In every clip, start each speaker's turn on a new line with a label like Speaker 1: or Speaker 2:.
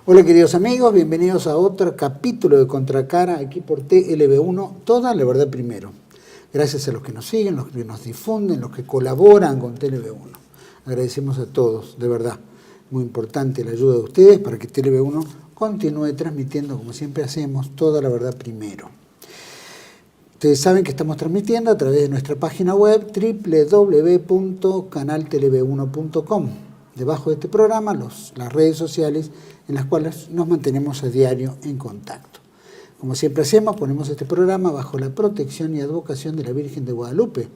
Speaker 1: Hola queridos amigos, bienvenidos a otro capítulo de Contracara aquí por TLB1, toda la verdad primero. Gracias a los que nos siguen, los que nos difunden, los que colaboran con TLB1. Agradecemos a todos, de verdad. Muy importante la ayuda de ustedes para que TLB1 continúe transmitiendo, como siempre hacemos, toda la verdad primero. Ustedes saben que estamos transmitiendo a través de nuestra página web www.canalteleb1.com. Debajo de este programa, las redes sociales en las cuales nos mantenemos a diario en contacto. Como siempre hacemos, ponemos este programa bajo la protección y advocación de la Virgen de Guadalupe,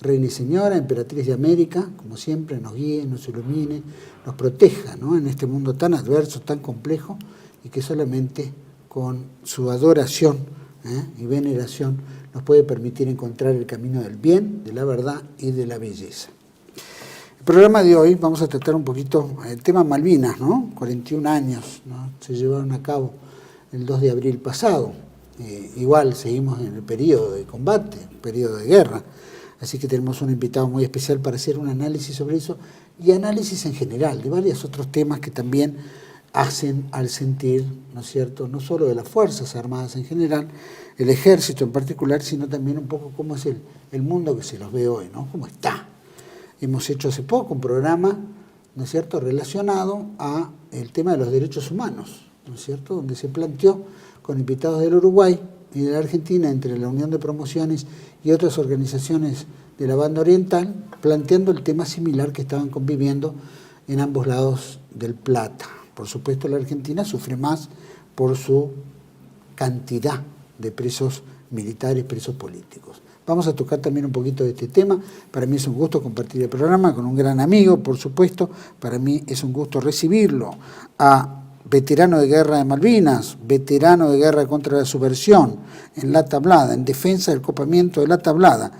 Speaker 1: Reina y Señora, Emperatriz de América, como siempre, nos guíe, nos ilumine, nos proteja, ¿no?, en este mundo tan adverso, tan complejo, y que solamente con su adoración y veneración nos puede permitir encontrar el camino del bien, de la verdad y de la belleza. El programa de hoy vamos a tratar un poquito el tema Malvinas, ¿no? 41 años, ¿no?, se llevaron a cabo el 2 de abril pasado. Igual seguimos en el periodo de combate, periodo de guerra, así que tenemos un invitado muy especial para hacer un análisis sobre eso y análisis en general de varios otros temas que también hacen al sentir, ¿no es cierto?, no solo de las Fuerzas Armadas en general, el Ejército en particular, sino también un poco cómo es el mundo que se los ve hoy, ¿no?, cómo está. Hemos hecho hace poco un programa, ¿no es cierto?, relacionado a el tema de los derechos humanos, ¿no es cierto?, donde se planteó con invitados del Uruguay y de la Argentina, entre la Unión de Promociones y otras organizaciones de la banda oriental, planteando el tema similar que estaban conviviendo en ambos lados del Plata. Por supuesto, la Argentina sufre más por su cantidad de presos militares, presos políticos. Vamos a tocar también un poquito de este tema. Para mí es un gusto compartir el programa con un gran amigo, por supuesto. Para mí es un gusto recibirlo a veterano de guerra de Malvinas, veterano de guerra contra la subversión en la Tablada, en defensa del copamiento de la Tablada,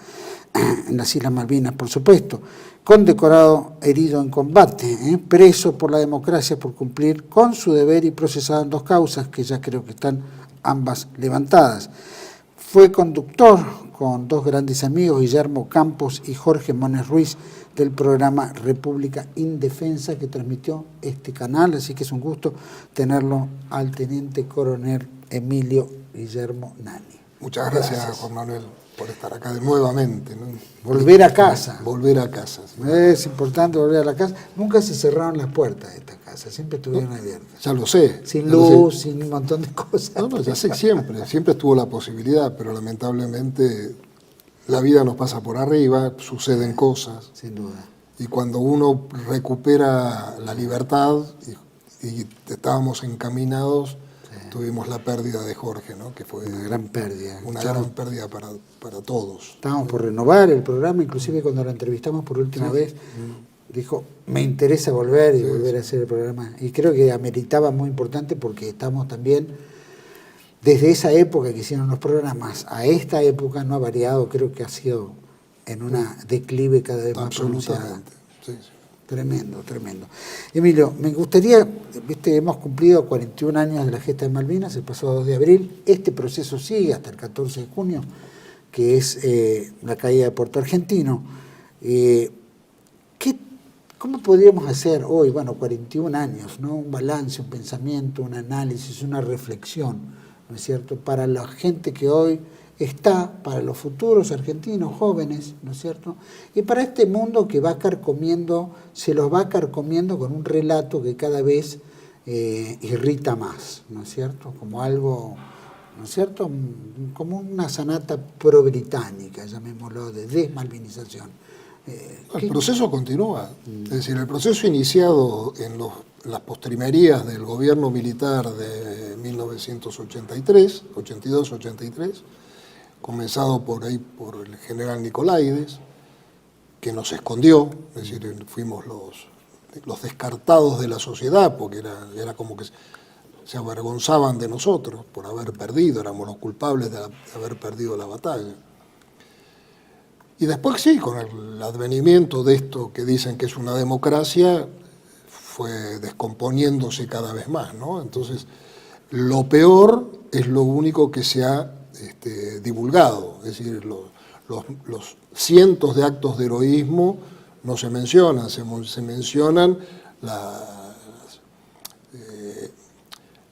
Speaker 1: en las Islas Malvinas, por supuesto, condecorado herido en combate, preso por la democracia por cumplir con su deber y procesado en 2 causas, que ya creo que están ambas levantadas. Fue conductor con 2 grandes amigos, Guillermo Campos y Jorge Mones Ruiz, del programa República Indefensa que transmitió este canal, así que es un gusto tenerlo al Teniente Coronel Emilio Guillermo Nani.
Speaker 2: Muchas gracias, Juan Manuel, por estar acá nuevamente, ¿no?
Speaker 1: Volver a casa.
Speaker 2: Volver a casa. Sí.
Speaker 1: Es importante volver a la casa. Nunca se cerraron las puertas de esta casa, siempre estuvieron abiertas.
Speaker 2: Ya lo sé.
Speaker 1: Sin luz, sin un montón de cosas.
Speaker 2: No, ya sé, siempre estuvo la posibilidad, pero lamentablemente la vida nos pasa por arriba, suceden cosas.
Speaker 1: Sin duda.
Speaker 2: Y cuando uno recupera la libertad y estábamos encaminados, tuvimos la pérdida de Jorge, ¿no?, que fue
Speaker 1: una gran pérdida.
Speaker 2: Una gran pérdida para todos.
Speaker 1: Estábamos por renovar el programa, inclusive cuando la entrevistamos por última vez, dijo, me interesa volver y volver a hacer el programa. Y creo que ameritaba muy importante porque estamos también, desde esa época que hicieron los programas, a esta época no ha variado, creo que ha sido en una declive cada vez más pronunciada.
Speaker 2: Sí.
Speaker 1: Tremendo, tremendo. Emilio, me gustaría, hemos cumplido 41 años de la gesta de Malvinas, el pasado 2 de abril, este proceso sigue hasta el 14 de junio, que es la caída de Puerto Argentino. ¿Cómo podríamos hacer hoy, 41 años, ¿no?, un balance, un pensamiento, un análisis, una reflexión, ¿no es cierto?, para la gente que hoy está, para los futuros argentinos jóvenes, ¿no es cierto?, y para este mundo que va carcomiendo, se los va carcomiendo con un relato que cada vez irrita más, ¿no es cierto?, como algo, ¿no es cierto?, como una sanata pro-británica, llamémoslo, de desmalvinización.
Speaker 2: El proceso continúa, es decir, el proceso iniciado en las postrimerías del gobierno militar de 1983, 82-83, comenzado por el general Nicolaides, que nos escondió, es decir, fuimos los descartados de la sociedad, porque era como que se avergonzaban de nosotros por haber perdido, éramos los culpables de haber perdido la batalla. Y después sí, con el advenimiento de esto que dicen que es una democracia, fue descomponiéndose cada vez más, ¿no? Entonces, lo peor es lo único que se ha divulgado, es decir, los cientos de actos de heroísmo no se mencionan, se mencionan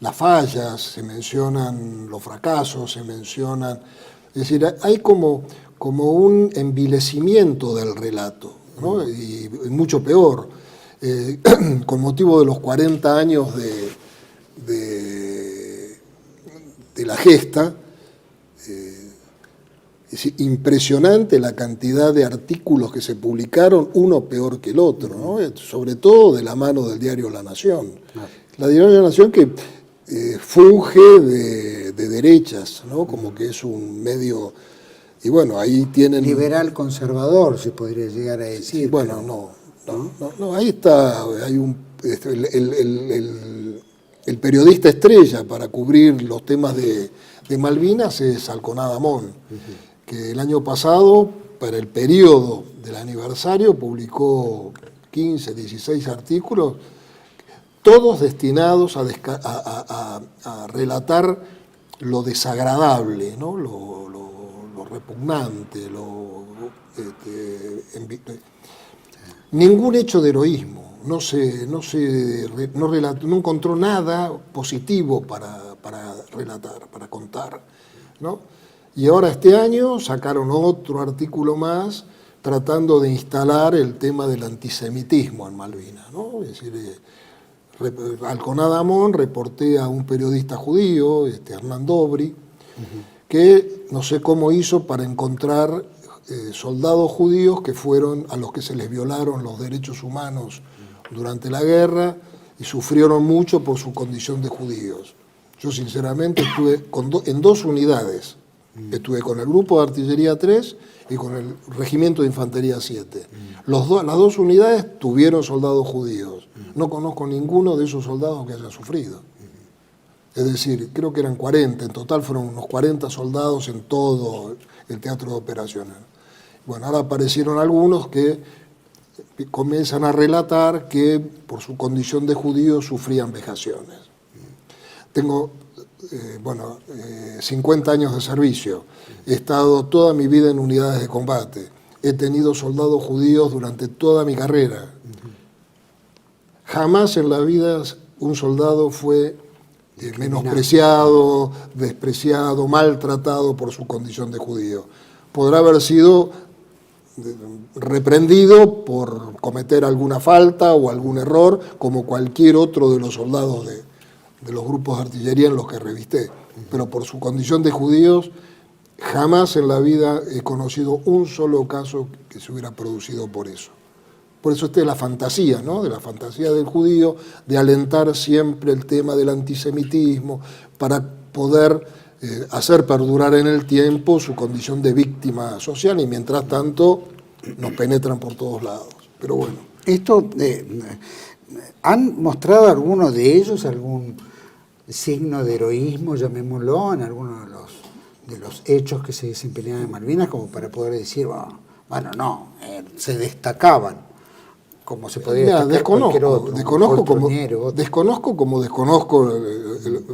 Speaker 2: las fallas, se mencionan los fracasos, se mencionan... Es decir, hay como un envilecimiento del relato, ¿no? Y mucho peor, con motivo de los 40 años de la gesta, es impresionante la cantidad de artículos que se publicaron, uno peor que el otro, ¿no? Sobre todo de la mano del diario La Nación. La diario La Nación que funge de derechas, ¿no? Como que es un medio... Y bueno, ahí tienen...
Speaker 1: Liberal conservador, se podría llegar a decir.
Speaker 2: Sí, bueno, no, ahí está, hay el periodista estrella para cubrir los temas de Malvinas es Alconada Amón, que el año pasado, para el periodo del aniversario, publicó 15, 16 artículos, todos destinados a relatar lo desagradable, ¿no? Lo repugnante, ningún hecho de heroísmo, no encontró nada positivo para relatar, para contar, ¿no? Y ahora este año sacaron otro artículo más tratando de instalar el tema del antisemitismo en Malvinas, ¿no? Es decir, Alconada Amón reportea a un periodista judío, Hernán Dobry, que no sé cómo hizo para encontrar soldados judíos que fueron a los que se les violaron los derechos humanos durante la guerra y sufrieron mucho por su condición de judíos. Yo sinceramente estuve en dos unidades, estuve con el grupo de artillería 3 y con el regimiento de infantería 7. Las dos unidades tuvieron soldados judíos. No conozco ninguno de esos soldados que haya sufrido. Es decir, creo que eran 40, en total fueron unos 40 soldados en todo el teatro de operaciones. Bueno, ahora aparecieron algunos que comienzan a relatar que por su condición de judíos sufrían vejaciones. Tengo 50 años de servicio, he estado toda mi vida en unidades de combate, he tenido soldados judíos durante toda mi carrera. Jamás en la vida un soldado fue menospreciado, despreciado, maltratado por su condición de judío. Podrá haber sido reprendido por cometer alguna falta o algún error, como cualquier otro de los soldados de los grupos de artillería en los que revisté. Pero por su condición de judíos, jamás en la vida he conocido un solo caso que se hubiera producido por eso. Por eso esta es la fantasía, ¿no? De la fantasía del judío, de alentar siempre el tema del antisemitismo para poder hacer perdurar en el tiempo su condición de víctima social y mientras tanto nos penetran por todos lados. Pero bueno.
Speaker 1: Esto, ¿han mostrado algunos de ellos algún signo de heroísmo, llamémoslo, en alguno de los hechos que se desempeñaban en Malvinas, como para poder decir, bueno, no, se destacaban? Como se podría destacar cualquier otro.
Speaker 2: Desconozco como desconozco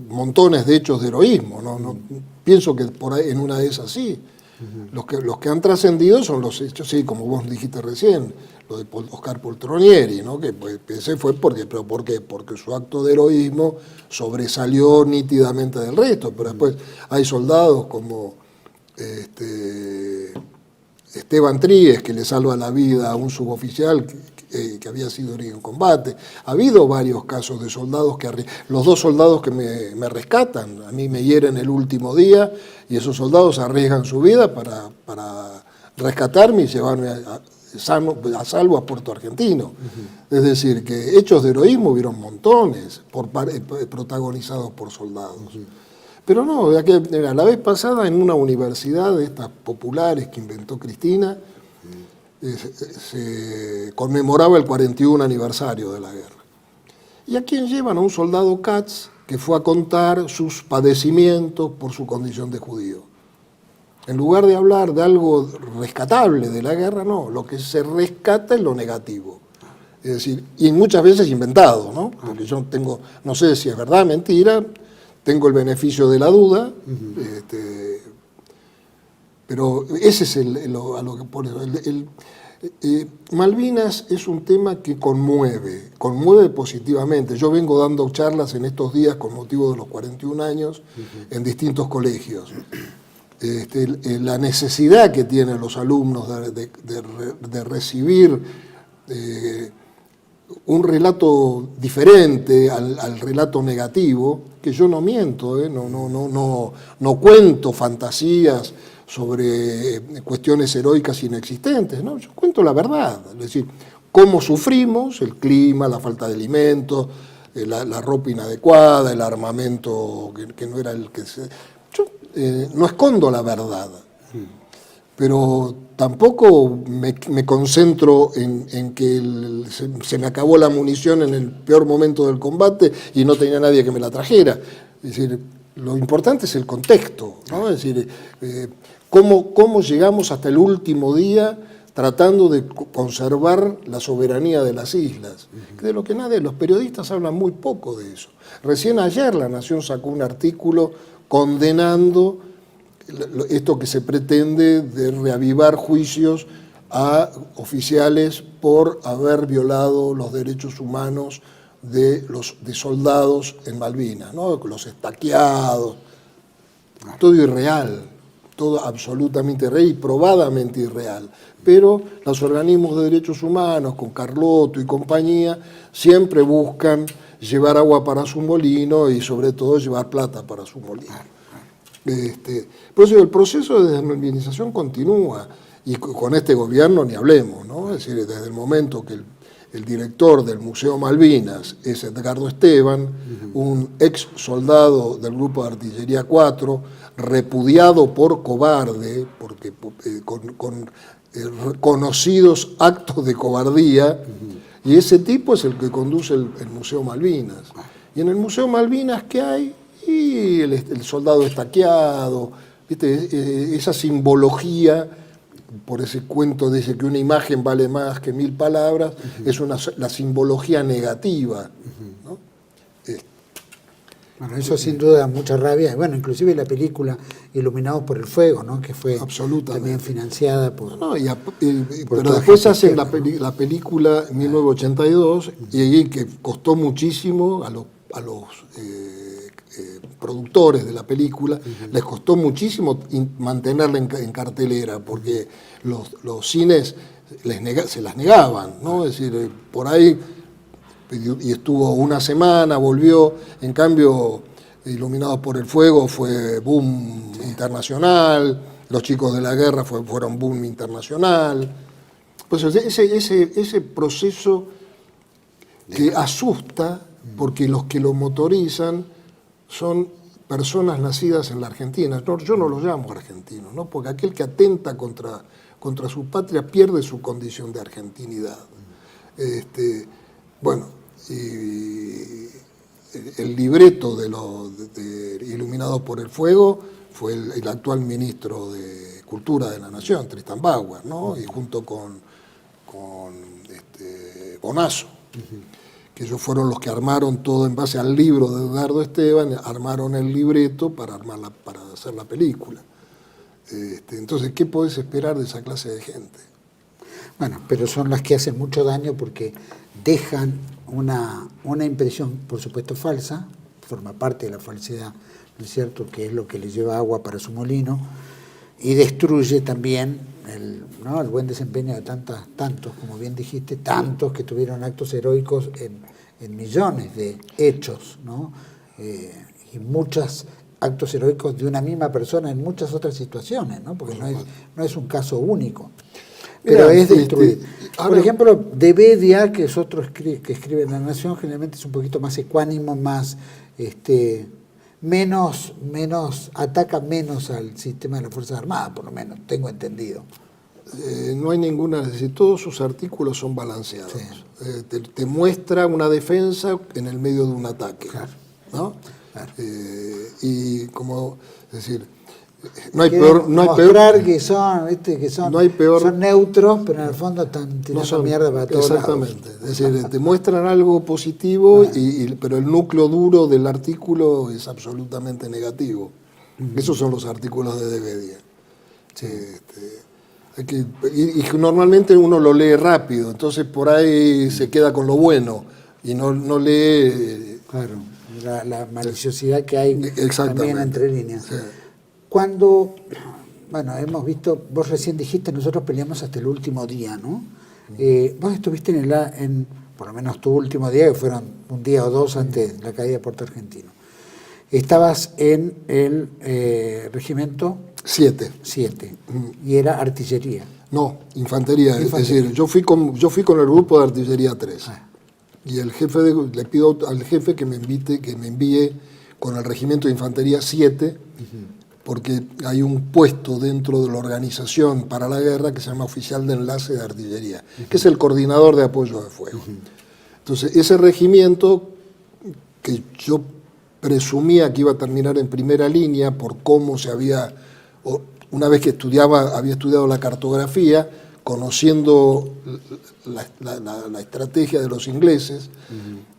Speaker 2: montones de hechos de heroísmo. No pienso que por ahí en una de esas sí. Los que han trascendido son los hechos, sí, como vos dijiste recién, lo de Oscar Poltronieri, ¿no? Que pues, ese fue ¿por qué? Porque su acto de heroísmo sobresalió nítidamente del resto. Pero después hay soldados como Esteban Tríguez, que le salva la vida a un suboficial que había sido herido en combate. Ha habido varios casos de soldados los dos soldados que me rescatan, a mí me hieren el último día y esos soldados arriesgan su vida para rescatarme y llevarme a salvo a Puerto Argentino. Es decir, que hechos de heroísmo hubieron montones protagonizados por soldados. Pero no, la vez pasada en una universidad de estas populares que inventó Cristina, se conmemoraba el 41 aniversario de la guerra. ¿Y a quién llevan? A un soldado Katz que fue a contar sus padecimientos por su condición de judío. En lugar de hablar de algo rescatable de la guerra, no, lo que se rescata es lo negativo. Es decir, y muchas veces inventado, ¿no? Porque yo no sé si es verdad, mentira, tengo el beneficio de la duda, pero ese es a lo que pone. Malvinas es un tema que conmueve positivamente. Yo vengo dando charlas en estos días con motivo de los 41 años en distintos colegios. La necesidad que tienen los alumnos de recibir un relato diferente al relato negativo, que yo no miento, no cuento fantasías sobre cuestiones heroicas inexistentes, ¿no? Yo cuento la verdad, es decir, cómo sufrimos, el clima, la falta de alimentos, la ropa inadecuada, el armamento que no era el que se... Yo no escondo la verdad, pero tampoco me concentro en que se me acabó la munición en el peor momento del combate y no tenía nadie que me la trajera. Es decir, lo importante es el contexto, ¿no? Es decir, cómo llegamos hasta el último día tratando de conservar la soberanía de las islas, de lo que los periodistas hablan muy poco de eso. Recién ayer La Nación sacó un artículo condenando esto que se pretende de reavivar juicios a oficiales por haber violado los derechos humanos de soldados en Malvinas, ¿no? Los estaqueados, todo irreal, todo absolutamente irreal y probadamente irreal. Pero los organismos de derechos humanos, con Carlotto y compañía, siempre buscan llevar agua para su molino y sobre todo llevar plata para su molino. Por eso el proceso de desmalvinización continúa, y con este gobierno ni hablemos, ¿no? Es decir, desde el momento que el director del Museo Malvinas es Edgardo Esteban, un ex soldado del Grupo de Artillería 4, repudiado por cobarde, porque con conocidos actos de cobardía, y ese tipo es el que conduce el Museo Malvinas. Y en el Museo Malvinas, ¿qué hay? Y el soldado estaqueado, ¿viste? Esa simbología, por ese cuento de que una imagen vale más que 1000 palabras, es la simbología negativa, ¿no?
Speaker 1: Bueno, eso sin duda da mucha rabia. Bueno, inclusive la película Iluminados por el Fuego, ¿no? Que fue también financiada por...
Speaker 2: pero después hacen la película 1982, y ahí que costó muchísimo a los productores de la película, les costó muchísimo mantenerla en cartelera, porque los cines se las negaban, ¿no? Es decir, por ahí, y estuvo una semana, volvió. En cambio, Iluminados por el Fuego fue boom internacional, Los Chicos de la Guerra fueron boom internacional. Pues ese proceso que asusta, porque los que lo motorizan son personas nacidas en la Argentina. No, yo no los llamo argentinos, ¿no? Porque aquel que atenta contra su patria pierde su condición de argentinidad. Y el libreto de Iluminados por el Fuego fue el actual ministro de Cultura de la Nación, Tristan Bauer, ¿no? Y junto con Bonazo. Que ellos fueron los que armaron todo en base al libro de Edgardo Esteban, armaron el libreto para hacer la película. Entonces, ¿qué podés esperar de esa clase de gente?
Speaker 1: Bueno, pero son las que hacen mucho daño porque dejan una impresión, por supuesto, falsa, forma parte de la falsedad, ¿no es cierto?, que es lo que le lleva agua para su molino, y destruye también el buen desempeño de tantos, como bien dijiste, tantos que tuvieron actos heroicos en millones de hechos, ¿no? Y muchos actos heroicos de una misma persona en muchas otras situaciones, ¿no? Porque no es un caso único, pero es destruir. Por ejemplo, de Bedia, que es otro que escribe en La Nación, generalmente es un poquito más ecuánimo, más ataca menos al sistema de las Fuerzas Armadas, por lo menos, tengo entendido.
Speaker 2: No hay ninguna, es decir, todos sus artículos son balanceados. Sí. Te muestra una defensa en el medio de un ataque, claro, ¿no? Claro. Y como, es decir, no hay peor...
Speaker 1: que son neutros, pero en el fondo están tirando mierda para todos lados.
Speaker 2: Exactamente. Es decir, te muestran algo positivo, pero el núcleo duro del artículo es absolutamente negativo. Esos son los artículos de Bedia. Sí. Y normalmente uno lo lee rápido, entonces por ahí se queda con lo bueno y no lee...
Speaker 1: Claro, la maliciosidad que hay también entre líneas.
Speaker 2: Sí.
Speaker 1: Cuando, bueno, hemos visto, vos recién dijiste, nosotros peleamos hasta el último día, ¿no? Vos estuviste por lo menos tu último día, que fueron un día o dos antes de la caída de Puerto Argentino. Estabas en el regimiento
Speaker 2: 7.
Speaker 1: Y era artillería.
Speaker 2: No, infantería. Es decir, yo fui con el grupo de artillería 3. Y el jefe le pido al jefe que me envíe con el regimiento de infantería 7, porque hay un puesto dentro de la organización para la guerra que se llama oficial de enlace de artillería, que es el coordinador de apoyo de fuego. Entonces, ese regimiento que yo presumía que iba a terminar en primera línea por cómo una vez que había estudiado la cartografía, conociendo la estrategia de los ingleses,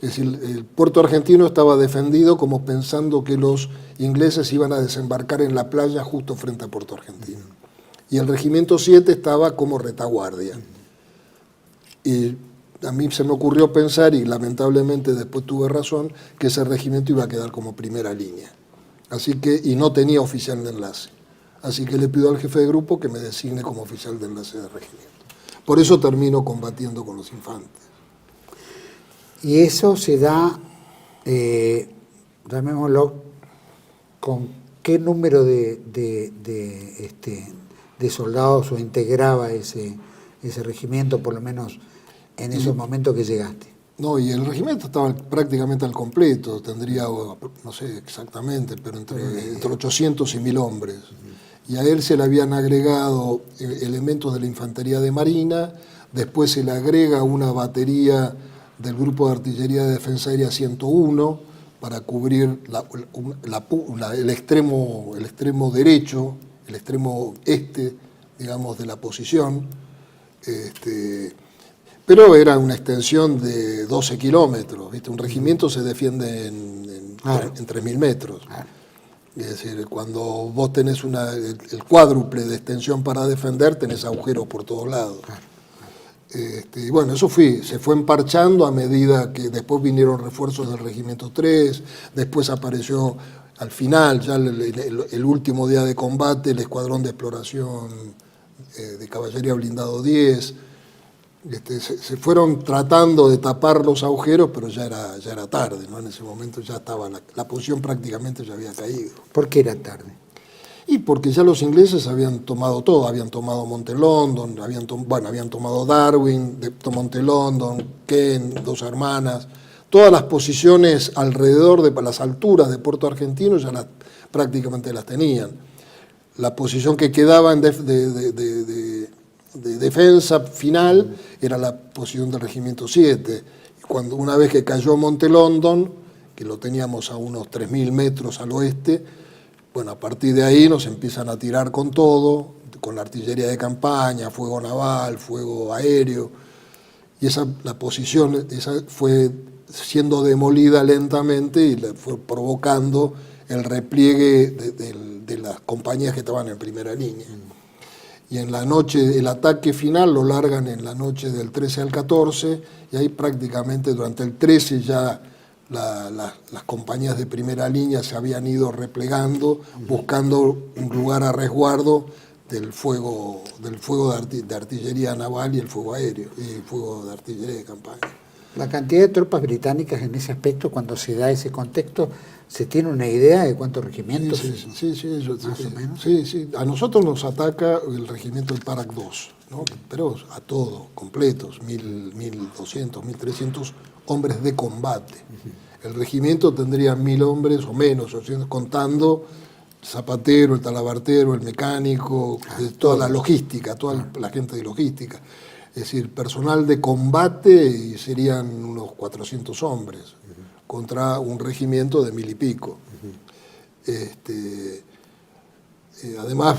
Speaker 2: es decir, el puerto argentino estaba defendido como pensando que los ingleses iban a desembarcar en la playa justo frente a Puerto Argentino. Y el regimiento 7 estaba como retaguardia. Y a mí se me ocurrió pensar, y lamentablemente después tuve razón, que ese regimiento iba a quedar como primera línea. Y no tenía oficial de enlace. Así que le pido al jefe de grupo que me designe como oficial de enlace de regimiento. Por eso termino combatiendo con los infantes.
Speaker 1: Y eso se da, llamémoslo, ¿con qué número de soldados o integraba ese regimiento, por lo menos en esos momentos que llegaste?
Speaker 2: No, y el regimiento estaba prácticamente al completo, tendría, no sé exactamente, pero entre 800 y 1000 hombres. Y a él se le habían agregado elementos de la infantería de marina, después se le agrega una batería del grupo de artillería de defensa aérea 101 para cubrir el extremo derecho, el extremo este, digamos, de la posición. Pero era una extensión de 12 kilómetros, ¿viste? Un regimiento se defiende en 3.000 metros. Es decir, cuando vos tenés el cuádruple de extensión para defender, tenés agujeros por todos lados. Y bueno, eso se fue emparchando a medida que después vinieron refuerzos del regimiento 3, después apareció al final, ya el último día de combate, el escuadrón de exploración de caballería blindado 10. Se fueron tratando de tapar los agujeros, pero ya era tarde, ¿no? En ese momento ya estaba, la posición prácticamente ya había caído.
Speaker 1: ¿Por qué era tarde?
Speaker 2: Y porque ya los ingleses habían tomado todo, habían tomado Monte London, habían tomado Darwin, Monte London, Kent, Dos Hermanas, todas las posiciones alrededor de las alturas de Puerto Argentino ya prácticamente las tenían. La posición que quedaba de defensa final era la posición del regimiento 7. Una vez que cayó Monte London, que lo teníamos a unos 3.000 metros al oeste, bueno, a partir de ahí nos empiezan a tirar con todo, con la artillería de campaña, fuego naval, fuego aéreo, y la posición fue siendo demolida lentamente y le fue provocando el repliegue de las compañías que estaban en primera línea. Y en la noche, el ataque final lo largan en la noche del 13 al 14, y ahí prácticamente durante el 13 ya las compañías de primera línea se habían ido replegando, buscando un lugar a resguardo del fuego de artillería naval y el fuego aéreo, y el fuego de artillería de campaña.
Speaker 1: La cantidad de tropas británicas en ese aspecto, cuando se da ese contexto, ¿se tiene una idea de cuántos regimientos?
Speaker 2: Sí,
Speaker 1: más o menos.
Speaker 2: Sí. A nosotros nos ataca el regimiento del Parak 2, ¿no? Pero a todos, completos, 1.200, 1.300 hombres de combate. El regimiento tendría 1.000 hombres o menos, contando el zapatero, el talabartero, el mecánico, toda la logística, toda la gente de logística. Es decir, personal de combate serían unos 400 hombres contra un regimiento de 1.000 y pico. Además,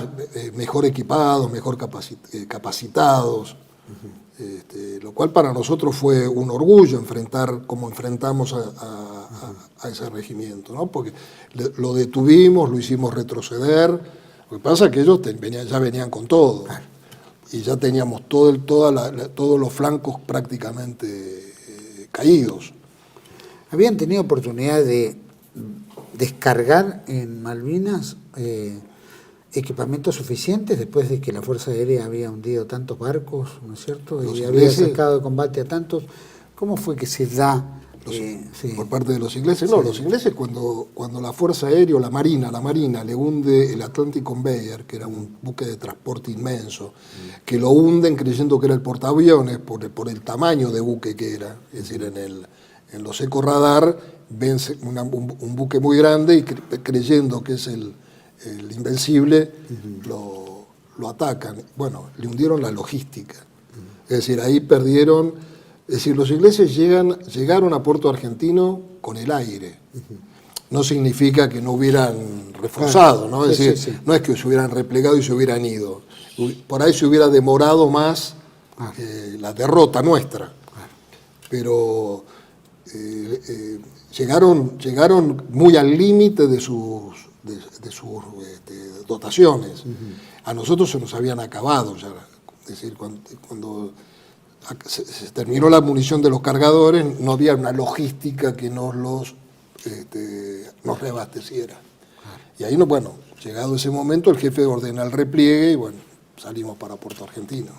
Speaker 2: mejor equipados, mejor capacitados, lo cual para nosotros fue un orgullo enfrentar como enfrentamos a ese regimiento, ¿no? Porque lo detuvimos, lo hicimos retroceder. Lo que pasa es que ellos ya venían con todo. y ya teníamos todos los flancos prácticamente caídos.
Speaker 1: ¿Habían tenido oportunidad de descargar en Malvinas equipamientos suficientes después de que la Fuerza Aérea había hundido tantos barcos, ¿no es cierto? Y había sacado de combate a tantos? ¿Cómo fue que se da?
Speaker 2: Por parte de los ingleses, no, los ingleses cuando la Fuerza Aérea o la Marina le hunde el Atlantic Conveyor, que era un buque de transporte inmenso, que lo hunden creyendo que era el portaaviones por el tamaño de buque que era, es decir, en los ecoradar ven un buque muy grande y creyendo que es el Invencible, lo atacan. Bueno, le hundieron la logística, es decir, ahí perdieron. Es decir, los ingleses llegaron a Puerto Argentino con el aire. No significa que no hubieran reforzado, ¿no? Es decir, no es que se hubieran replegado y se hubieran ido. Por ahí se hubiera demorado más la derrota nuestra. Pero llegaron muy al límite de sus dotaciones. A nosotros se nos habían acabado ya. Es decir, cuando se terminó la munición de los cargadores, no había una logística que nos reabasteciera. Y ahí, llegado ese momento, el jefe ordena el repliegue y salimos para Puerto Argentino.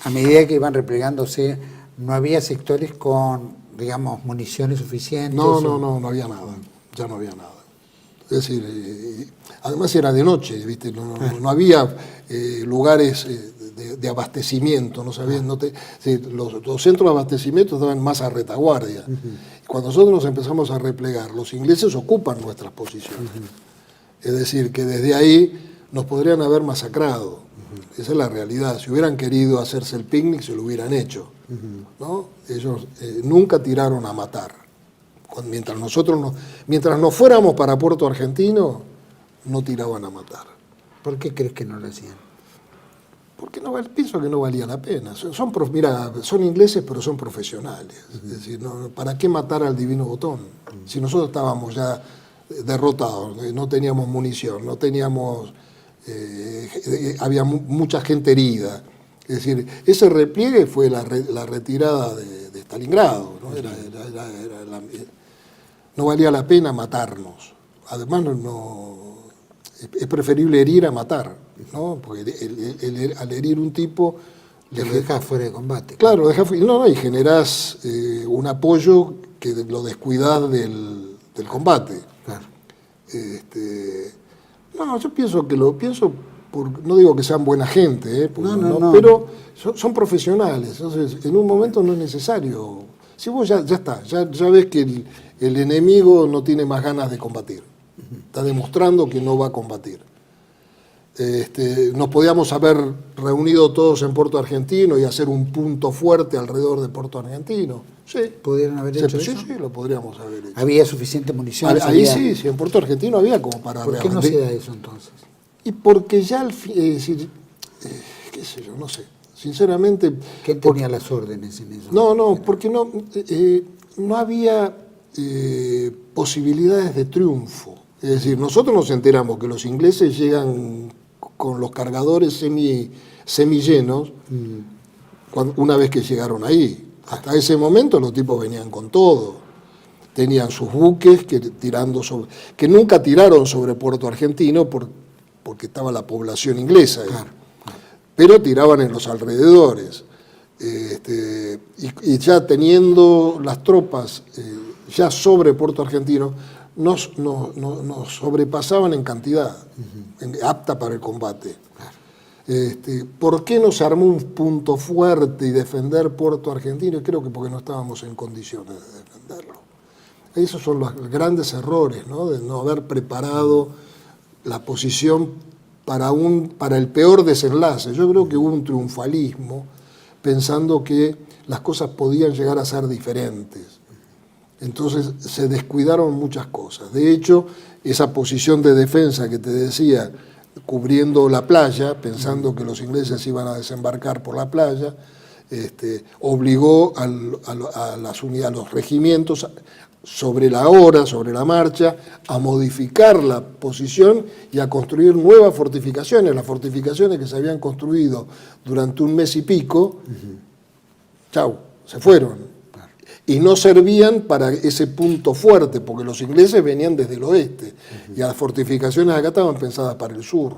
Speaker 1: A medida que iban replegándose, ¿no había sectores con, digamos, municiones suficientes?
Speaker 2: No había nada, ya no había nada. Es decir, además era de noche, ¿viste? No había lugares de abastecimiento, los centros de abastecimiento estaban más a retaguardia. Cuando nosotros nos empezamos a replegar, los ingleses ocupan nuestras posiciones. Es decir, que desde ahí nos podrían haber masacrado. Esa es la realidad. Si hubieran querido hacerse el picnic, se lo hubieran hecho, ¿no? Ellos nunca tiraron a matar. Mientras nos fuéramos para Puerto Argentino, no tiraban a matar.
Speaker 1: ¿Por qué crees que no lo hacían?
Speaker 2: Porque pienso que no valía la pena. Son ingleses, pero son profesionales. Es decir, ¿para qué matar al divino botón? Si nosotros estábamos ya derrotados, no teníamos munición, no teníamos... había mucha gente herida. Es decir, ese repliegue fue la retirada de Stalingrado, ¿no? No valía la pena matarnos. Además, es preferible herir a matar, ¿no? Porque al herir un tipo...
Speaker 1: Le dejas fuera de combate.
Speaker 2: Claro, lo dejas fuera, y generás un apoyo que lo descuidás del combate.
Speaker 1: Claro.
Speaker 2: Yo pienso no digo que sean buena gente,
Speaker 1: no.
Speaker 2: Pero son profesionales. Entonces, en un momento no es necesario. Si vos ya está, ya ves que el enemigo no tiene más ganas de combatir. Está demostrando que no va a combatir. Nos podíamos haber reunido todos en Puerto Argentino y hacer un punto fuerte alrededor de Puerto Argentino. Sí.
Speaker 1: ¿Pudieron haber hecho eso?
Speaker 2: Sí, lo podríamos haber hecho.
Speaker 1: ¿Había suficiente munición?
Speaker 2: Ahí sí, en Puerto Argentino había como para...
Speaker 1: ¿Por qué no se da eso entonces?
Speaker 2: Y porque ya al fin, qué sé yo, no sé, sinceramente...
Speaker 1: ¿Quién tenía las órdenes en eso?
Speaker 2: Porque no había posibilidades de triunfo. Es decir, nosotros nos enteramos que los ingleses llegan con los cargadores semillenos una vez que llegaron ahí. Hasta ese momento los tipos venían con todo. Tenían sus buques que nunca tiraron sobre Puerto Argentino porque estaba la población inglesa ahí. Claro. Pero tiraban en los alrededores. Y ya teniendo las tropas ya sobre Puerto Argentino, nos sobrepasaban en cantidad, apta para el combate. ¿Por qué no se armó un punto fuerte y defender Puerto Argentino? Creo que porque no estábamos en condiciones de defenderlo. Esos son los grandes errores, ¿no? De no haber preparado la posición para el peor desenlace. Yo creo que hubo un triunfalismo pensando que las cosas podían llegar a ser diferentes. Entonces se descuidaron muchas cosas. De hecho, esa posición de defensa que te decía, cubriendo la playa, pensando que los ingleses iban a desembarcar por la playa, obligó a las unidades, a los regimientos, sobre la hora, sobre la marcha, a modificar la posición y a construir nuevas fortificaciones. Las fortificaciones que se habían construido durante un mes y pico, chau, se fueron. Y no servían para ese punto fuerte, porque los ingleses venían desde el oeste, y las fortificaciones acá estaban pensadas para el sur.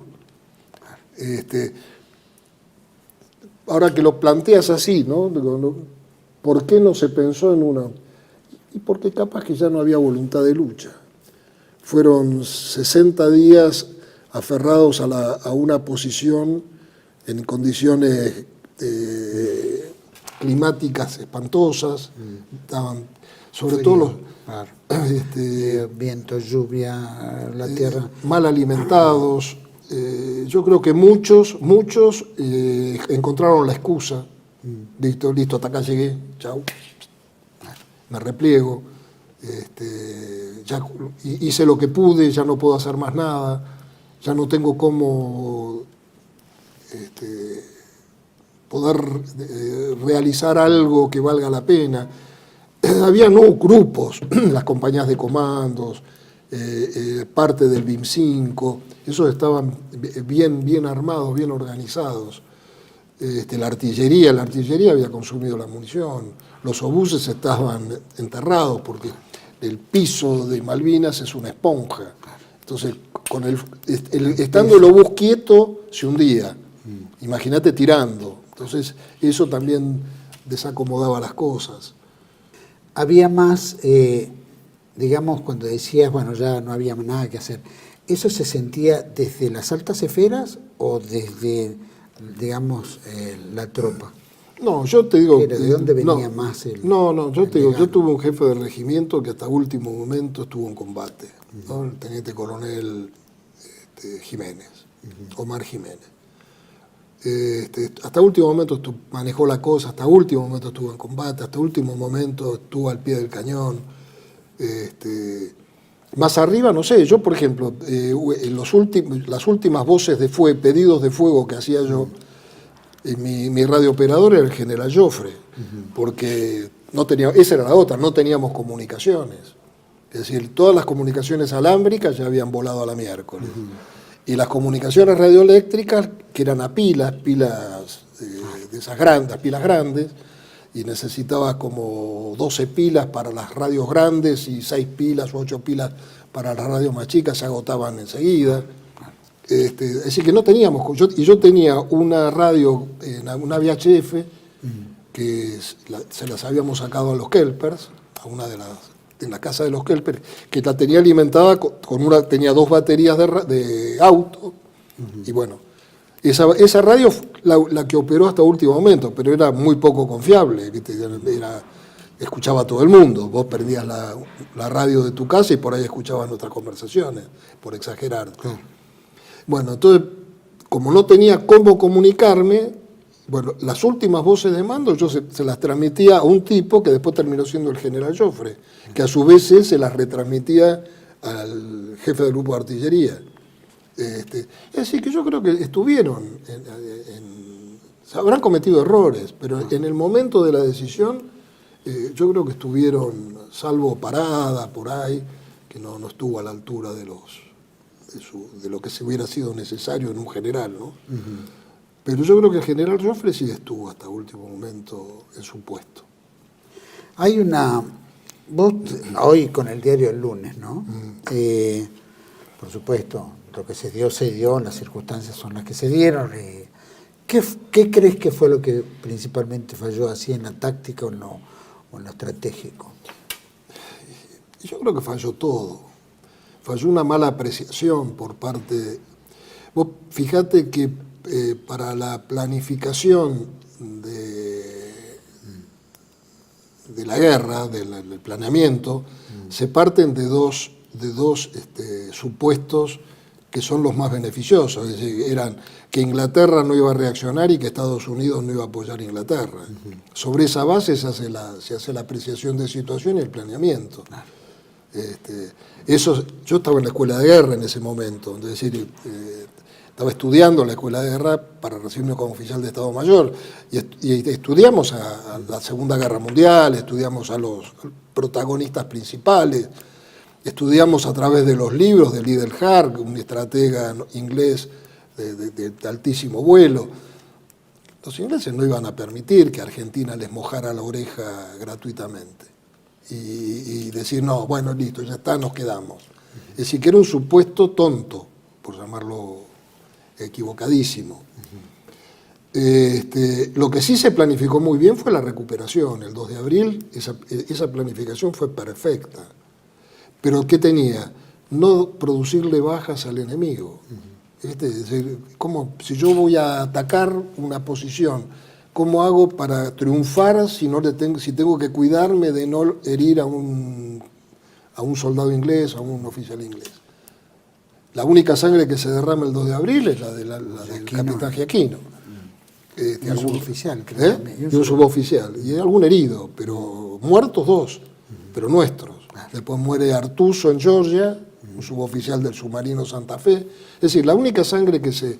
Speaker 2: Ahora que lo planteas así, ¿no? ¿Por qué no se pensó en una? Y porque capaz que ya no había voluntad de lucha. Fueron 60 días aferrados a una posición en condiciones climáticas espantosas, estaban sobre todo los
Speaker 1: viento, lluvia, la tierra
Speaker 2: mal alimentados. Yo creo que muchos encontraron la excusa. Listo, hasta acá llegué, chau, me repliego, ya hice lo que pude, ya no puedo hacer más nada, ya no tengo cómo poder realizar algo que valga la pena. Había grupos, las compañías de comandos, parte del BIM-5, esos estaban bien armados, bien organizados. La artillería había consumido la munición, los obuses estaban enterrados porque el piso de Malvinas es una esponja. Entonces, estando el obús quieto, se hundía. Imagínate tirando. Entonces, eso también desacomodaba las cosas.
Speaker 1: Había más, digamos, cuando decías, bueno, ya no había nada que hacer, ¿eso se sentía desde las altas esferas o desde, digamos, la tropa?
Speaker 2: No, yo te digo...
Speaker 1: ¿De dónde venía más el...?
Speaker 2: Yo te digo, yo tuve un jefe de regimiento que hasta último momento estuvo en combate, ¿no? El teniente coronel Jiménez, Omar Jiménez. Hasta último momento manejó la cosa, hasta último momento estuvo en combate, hasta último momento estuvo al pie del cañón. Más arriba, no sé, yo por ejemplo, las últimas voces de pedidos de fuego que hacía yo, mi radiooperador era el general Joffre, porque esa era la otra, no teníamos comunicaciones. Es decir, todas las comunicaciones alámbricas ya habían volado a la miércoles. Y las comunicaciones radioeléctricas, que eran a pilas de esas grandes, pilas grandes, y necesitabas como 12 pilas para las radios grandes y 6 pilas o 8 pilas para las radios más chicas, se agotaban enseguida. Es decir, que no teníamos... Yo tenía una radio, una VHF, que se las habíamos sacado a los Kelpers, en la casa de los Kelpers, que la tenía alimentada tenía 2 baterías de auto, y bueno, esa radio la que operó hasta último momento, pero era muy poco confiable, ¿viste? Escuchaba a todo el mundo, vos perdías la radio de tu casa y por ahí escuchabas nuestras conversaciones, por exagerar. Bueno, entonces, como no tenía cómo comunicarme, bueno, las últimas voces de mando yo se las transmitía a un tipo que después terminó siendo el general Joffre, que a su vez se las retransmitía al jefe del grupo de artillería. Es decir, que yo creo que estuvieron, habrán cometido errores, pero en el momento de la decisión, yo creo que estuvieron, salvo Parada por ahí, que no estuvo a la altura de lo que se hubiera sido necesario en un general, ¿no? Pero yo creo que el general Joffre sí estuvo hasta último momento en su puesto.
Speaker 1: Hay vos hoy con el diario El Lunes, ¿no? Por supuesto, lo que se dio, las circunstancias son las que se dieron. ¿Qué crees que fue lo que principalmente falló así en la táctica o en lo estratégico?
Speaker 2: Yo creo que falló todo. Falló una mala apreciación por parte... Vos fíjate que para la planificación de la guerra, del planeamiento, se parten de dos supuestos que son los más beneficiosos. Es decir, eran que Inglaterra no iba a reaccionar y que Estados Unidos no iba a apoyar a Inglaterra. Sobre esa base se hace la apreciación de situación y el planeamiento. Yo estaba en la escuela de guerra en ese momento, es decir, estaba estudiando en la Escuela de Guerra para recibirme como oficial de Estado Mayor, y estudiamos a la Segunda Guerra Mundial, estudiamos a los protagonistas principales, estudiamos a través de los libros de Liddell Hart, un estratega inglés de altísimo vuelo. Los ingleses no iban a permitir que Argentina les mojara la oreja gratuitamente y decir, no, bueno, listo, ya está, nos quedamos. Es decir, que era un supuesto tonto, por llamarlo equivocadísimo. Lo que sí se planificó muy bien fue la recuperación. El 2 de abril esa planificación fue perfecta. Pero ¿qué tenía? No producirle bajas al enemigo. Es decir, si yo voy a atacar una posición, ¿cómo hago para triunfar si tengo que cuidarme de no herir a un soldado inglés, a un oficial inglés? La única sangre que se derrama el 2 de abril es la del capitán Giaquino.
Speaker 1: Y un suboficial, creo.
Speaker 2: Y un suboficial. Y algún herido, pero muertos 2, pero nuestros. Claro. Después muere Artuso en Georgia, un suboficial del submarino Santa Fe. Es decir, la única sangre que se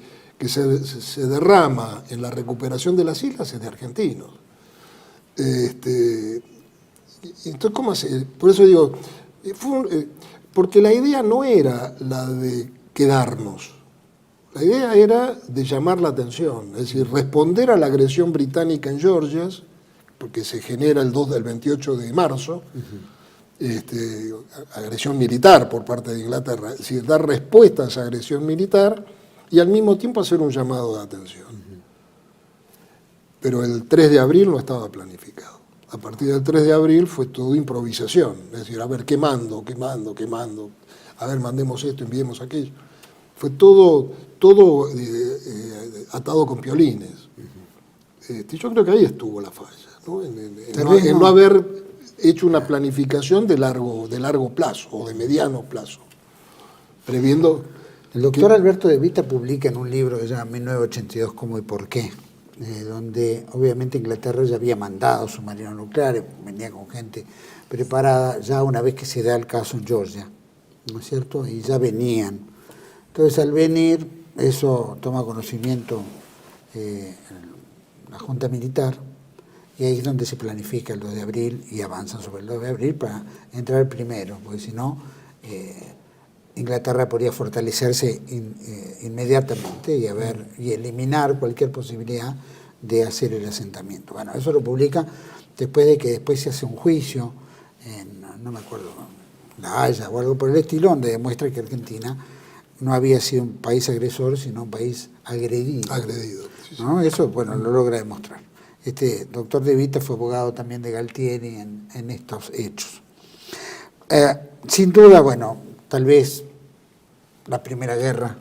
Speaker 2: derrama en la recuperación de las islas es de argentinos. Entonces, ¿cómo hacer? Por eso digo, porque la idea no era la de quedarnos. La idea era de llamar la atención, es decir, responder a la agresión británica en Georgia, porque se genera el 28 de marzo, agresión militar por parte de Inglaterra, es decir, dar respuesta a esa agresión militar y al mismo tiempo hacer un llamado de atención. Pero el 3 de abril no estaba planificado. A partir del 3 de abril fue todo improvisación, es decir, a ver, ¿qué mando? A ver, mandemos esto, enviemos aquello. Fue todo atado con piolines. Yo creo que ahí estuvo la falla, ¿no? En no haber hecho una planificación de largo plazo o de mediano plazo, previendo.
Speaker 1: El doctor Alberto De Vita publica en un libro que se llama 1982, ¿Cómo y por qué?, donde obviamente Inglaterra ya había mandado submarinos nucleares, venía con gente preparada ya una vez que se da el caso en Georgia, ¿no es cierto? Y ya venían. Entonces, al venir, eso toma conocimiento la Junta Militar, y ahí es donde se planifica el 2 de abril y avanzan sobre el 2 de abril para entrar primero, porque si no, Inglaterra podría fortalecerse inmediatamente y eliminar cualquier posibilidad de hacer el asentamiento. Bueno, eso lo publica después de que después se hace un juicio en, no me acuerdo, La Haya o algo por el estilo, donde demuestra que Argentina no había sido un país agresor, sino un país agredido. ¿No? Eso, bueno, lo logra demostrar. Doctor De Vita fue abogado también de Galtieri en estos hechos. Sin duda, bueno, tal vez la primera guerra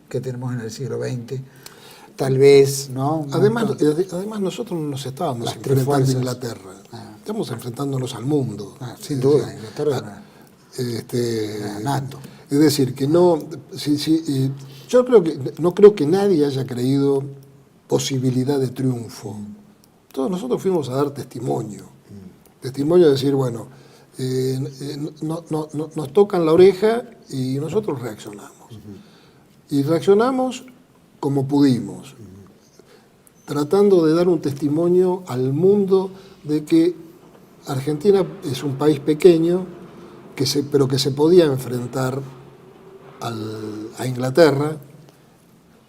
Speaker 1: que tenemos en el siglo XX, tal vez, ¿no?
Speaker 2: Además nosotros no nos estábamos enfrentando a Inglaterra, estamos enfrentándonos al mundo.
Speaker 1: Sin duda, Inglaterra era NATO.
Speaker 2: Es decir, que no, yo no creo que nadie haya creído posibilidad de triunfo. Todos nosotros fuimos a dar testimonio de decir, bueno, nos tocan la oreja y nosotros reaccionamos. Y reaccionamos como pudimos, tratando de dar un testimonio al mundo de que Argentina es un país pequeño, pero que se podía enfrentar a Inglaterra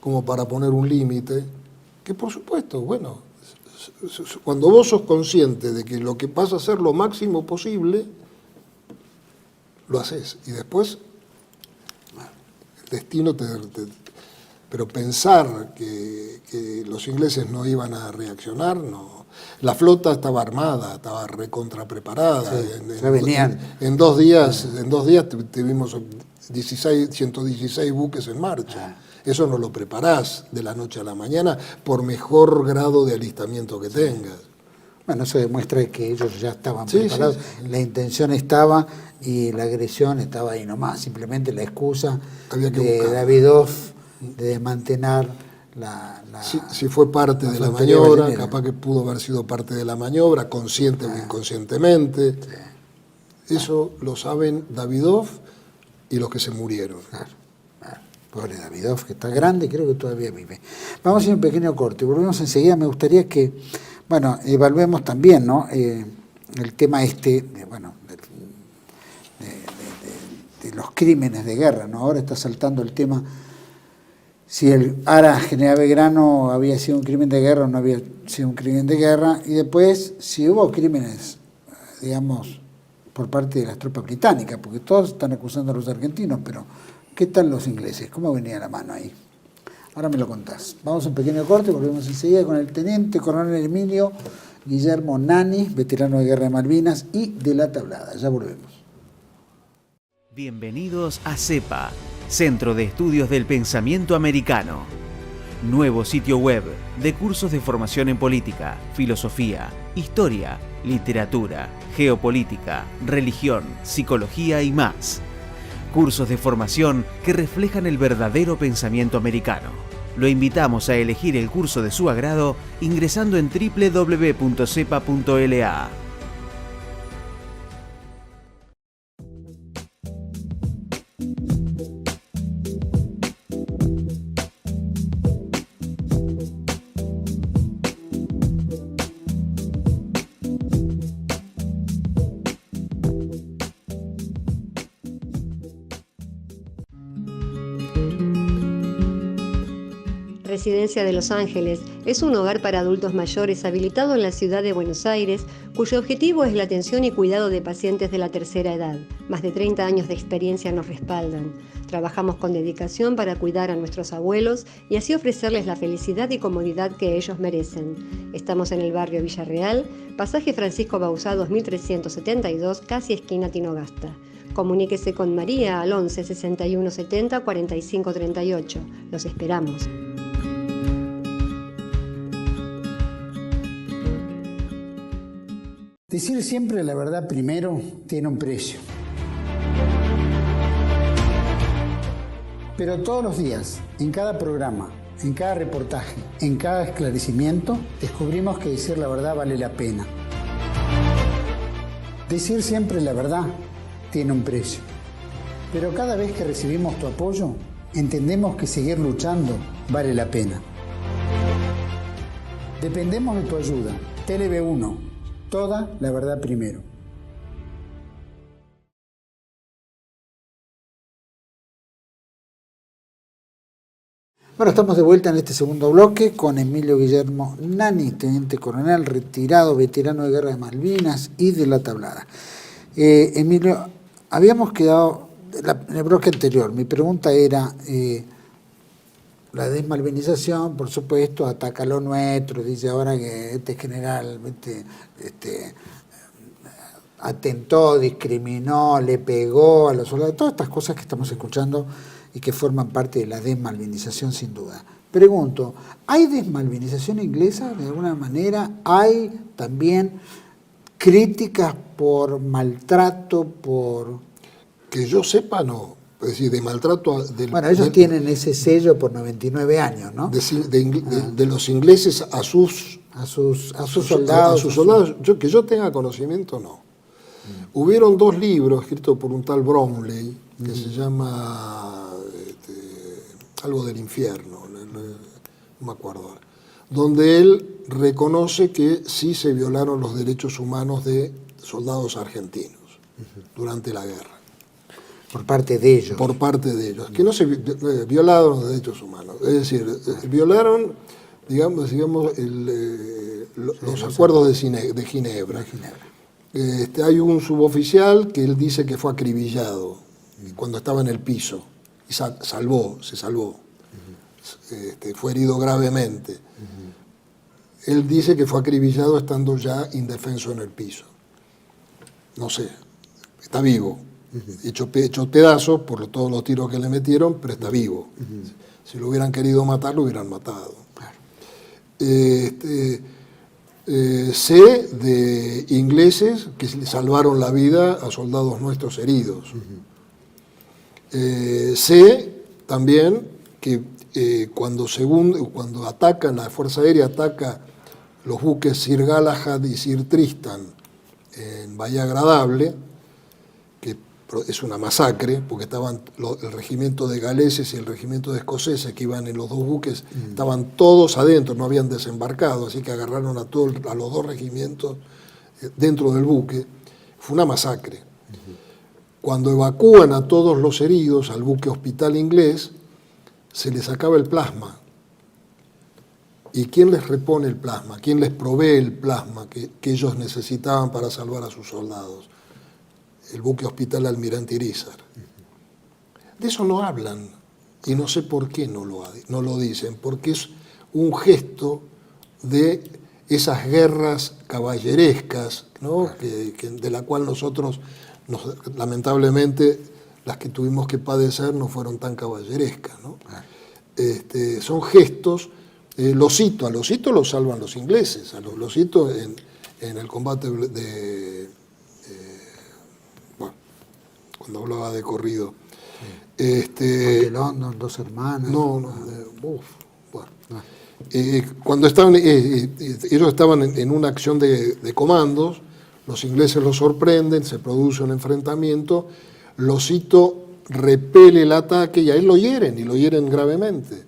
Speaker 2: como para poner un límite, que por supuesto, bueno, cuando vos sos consciente de que lo que pasa a ser lo máximo posible, lo haces. Y después, el destino pero pensar que los ingleses no iban a reaccionar, no. La flota estaba armada, estaba recontra preparada.
Speaker 1: Ya venían.
Speaker 2: En dos días tuvimos 116 buques en marcha. Eso no lo preparás de la noche a la mañana por mejor grado de alistamiento que tengas.
Speaker 1: Bueno, eso demuestra que ellos ya estaban preparados. La intención estaba y la agresión estaba ahí nomás. Simplemente la excusa de Davidoff de mantener la
Speaker 2: si fue parte de la maniobra, capaz que pudo haber sido parte de la maniobra, consciente o inconscientemente. Eso lo saben Davidoff y los que se murieron.
Speaker 1: Pobre Davidov, que está grande, creo que todavía vive. Vamos a ir a un pequeño corte, volvemos enseguida. Me gustaría que, bueno, evaluemos también, ¿no? El tema de los crímenes de guerra, ¿no? Ahora está saltando el tema si el ARA General Belgrano había sido un crimen de guerra o no había sido un crimen de guerra, y después si hubo crímenes, digamos, por parte de las tropas británicas, porque todos están acusando a los argentinos, pero ¿qué tal los ingleses? ¿Cómo venía la mano ahí? Ahora me lo contás. Vamos a un pequeño corte, volvemos enseguida con el teniente coronel Emilio Guillermo Nani, veterano de Guerra de Malvinas y de La Tablada. Ya volvemos.
Speaker 3: Bienvenidos a CEPA, Centro de Estudios del Pensamiento Americano. Nuevo sitio web de cursos de formación en política, filosofía, historia, literatura, geopolítica, religión, psicología y más. Cursos de formación que reflejan el verdadero pensamiento americano. Lo invitamos a elegir el curso de su agrado ingresando en www.cepa.la.
Speaker 4: Residencia de Los Ángeles es un hogar para adultos mayores habilitado en la ciudad de Buenos Aires, cuyo objetivo es la atención y cuidado de pacientes de la tercera edad. Más de 30 años de experiencia nos respaldan. Trabajamos con dedicación para cuidar a nuestros abuelos y así ofrecerles la felicidad y comodidad que ellos merecen. Estamos en el barrio Villarreal, pasaje Francisco Bauzá 2372, casi esquina Tinogasta. Comuníquese con María al 11 61 70 45 38. Los esperamos.
Speaker 1: Decir siempre la verdad primero tiene un precio. Pero todos los días, en cada programa, en cada reportaje, en cada esclarecimiento, descubrimos que decir la verdad vale la pena. Decir siempre la verdad tiene un precio. Pero cada vez que recibimos tu apoyo, entendemos que seguir luchando vale la pena. Dependemos de tu ayuda. TLB1. Toda la verdad primero. Bueno, estamos de vuelta en este segundo bloque con Emilio Guillermo Nani, teniente coronel retirado, veterano de Guerra de Malvinas y de La Tablada. Emilio, habíamos quedado en el bloque anterior. Mi pregunta era, la desmalvinización, por supuesto, ataca lo nuestro, dice ahora que este general atentó, discriminó, le pegó a los soldados, todas estas cosas que estamos escuchando y que forman parte de la desmalvinización sin duda. Pregunto, ¿hay desmalvinización inglesa de alguna manera? ¿Hay también críticas por maltrato, por...?
Speaker 2: Que yo sepa, no. Es decir, de maltrato...
Speaker 1: Bueno, ellos tienen ese sello por 99 años, ¿no?
Speaker 2: De los ingleses a sus soldados. Que yo tenga conocimiento, no. Hubieron dos libros escritos por un tal Bromley, que se llama algo del infierno, no me acuerdo ahora, donde él reconoce que sí se violaron los derechos humanos de soldados argentinos durante la guerra.
Speaker 1: Por parte de ellos.
Speaker 2: Por parte de ellos. Que no se violaron los derechos humanos. Es decir, violaron, digamos los acuerdos de Ginebra. Hay un suboficial que él dice que fue acribillado cuando estaba en el piso y se salvó. Fue herido gravemente. Él dice que fue acribillado estando ya indefenso en el piso. No sé, está vivo. Hecho pedazos por todos los tiros que le metieron, pero está vivo. Si lo hubieran querido matar, lo hubieran matado. Sé de ingleses que le salvaron la vida a soldados nuestros heridos. Sé también que cuando atacan, la Fuerza Aérea ataca los buques Sir Galahad y Sir Tristan en Bahía Agradable, que es una masacre, porque estaban el regimiento de galeses y el regimiento de escoceses que iban en los dos buques, estaban todos adentro, no habían desembarcado, así que agarraron a los dos regimientos dentro del buque. Fue una masacre. Cuando evacúan a todos los heridos al buque hospital inglés, se les acaba el plasma. ¿Y quién les repone el plasma? ¿Quién les provee el plasma que ellos necesitaban para salvar a sus soldados? El buque hospital Almirante Irízar. De eso no hablan, y no sé por qué no lo dicen, porque es un gesto de esas guerras caballerescas, ¿no? De la cual nosotros, lamentablemente, las que tuvimos que padecer no fueron tan caballerescas, ¿no? Son gestos. A los hitos los salvan los ingleses, a los hitos en el combate cuando hablaba de corrido.
Speaker 1: London, Dos Hermanas.
Speaker 2: Cuando estaban, ellos estaban en una acción de comandos, los ingleses los sorprenden, se produce un enfrentamiento, Losito repele el ataque y a él lo hieren, y lo hieren gravemente.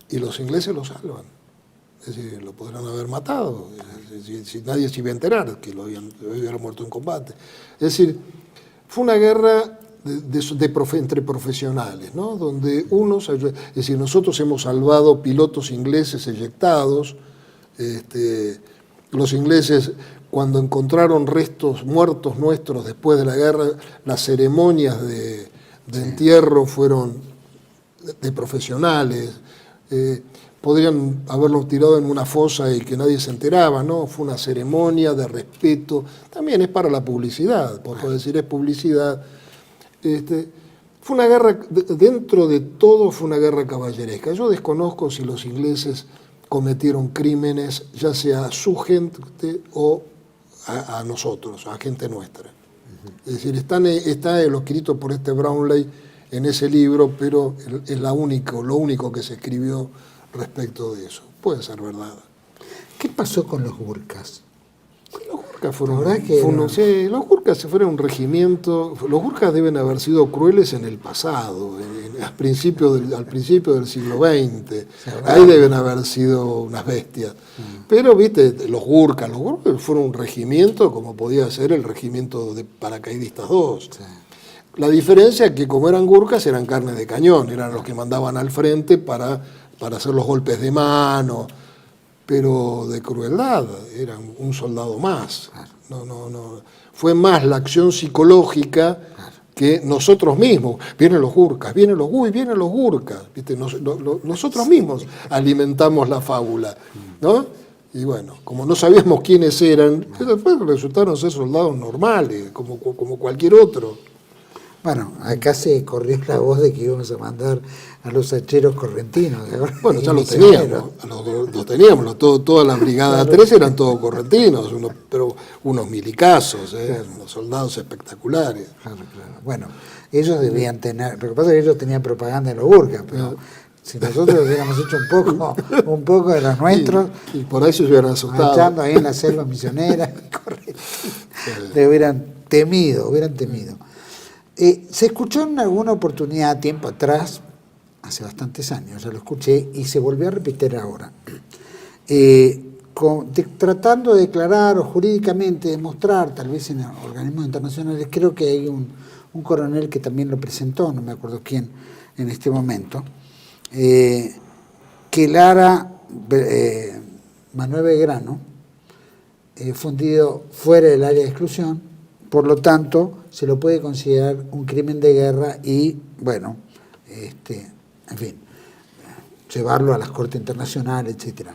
Speaker 2: Y los ingleses lo salvan. Es decir, lo podrían haber matado, si nadie se iba a enterar que lo hubiera muerto en combate. Es decir, fue una guerra entre profesionales, ¿no? Donde es decir, nosotros hemos salvado pilotos ingleses eyectados. Los ingleses, cuando encontraron restos muertos nuestros después de la guerra, las ceremonias de entierro fueron de profesionales. Podrían haberlo tirado en una fosa y que nadie se enteraba, ¿no? Fue una ceremonia de respeto. También es para la publicidad, por decir, es publicidad. Fue una guerra, dentro de todo fue una guerra caballeresca. Yo desconozco si los ingleses cometieron crímenes, ya sea a su gente o a nosotros, a gente nuestra. Es decir, está lo escrito por Brownlee en ese libro, pero es lo único que se escribió respecto de eso. Puede ser verdad.
Speaker 1: ¿Qué pasó con los Gurkhas?
Speaker 2: Los Gurkhas los Gurkhas fueron un regimiento. Los Gurkhas deben haber sido crueles en el pasado, al principio del siglo XX. Ahí deben haber sido unas bestias. Pero, viste, los Gurkhas fueron un regimiento como podía ser el regimiento de paracaidistas 2. Sí. La diferencia es que como eran Gurkhas, eran carne de cañón, eran los que mandaban al frente para hacer los golpes de mano, pero de crueldad, eran un soldado más. No. Fue más la acción psicológica que nosotros mismos. Vienen los Gurkhas, vienen los Gurkhas. ¿Viste? Nosotros mismos alimentamos la fábula, ¿no? Y bueno, como no sabíamos quiénes eran, después resultaron ser soldados normales, como cualquier otro.
Speaker 1: Bueno, acá se corrió la voz de que íbamos a mandar a los hacheros correntinos.
Speaker 2: Bueno, ya los teníamos, toda la brigada 3 eran todos correntinos, pero unos milicazos, unos soldados espectaculares.
Speaker 1: Claro. Bueno, ellos debían tener, lo que pasa es que ellos tenían propaganda en los Gurkhas, pero si nosotros hubiéramos hecho un poco de los nuestros,
Speaker 2: y por ahí se hubieran asustado.
Speaker 1: Marchando ahí en la selva misionera, le hubieran temido. Se escuchó en alguna oportunidad, tiempo atrás, hace bastantes años, ya lo escuché, y se volvió a repetir ahora, tratando de declarar o jurídicamente demostrar, tal vez en organismos internacionales, creo que hay un coronel que también lo presentó, no me acuerdo quién en este momento, que Lara Manuel Belgrano, fundido fuera del área de exclusión, por lo tanto, se lo puede considerar un crimen de guerra y, bueno, en fin, llevarlo a las cortes internacionales, etc.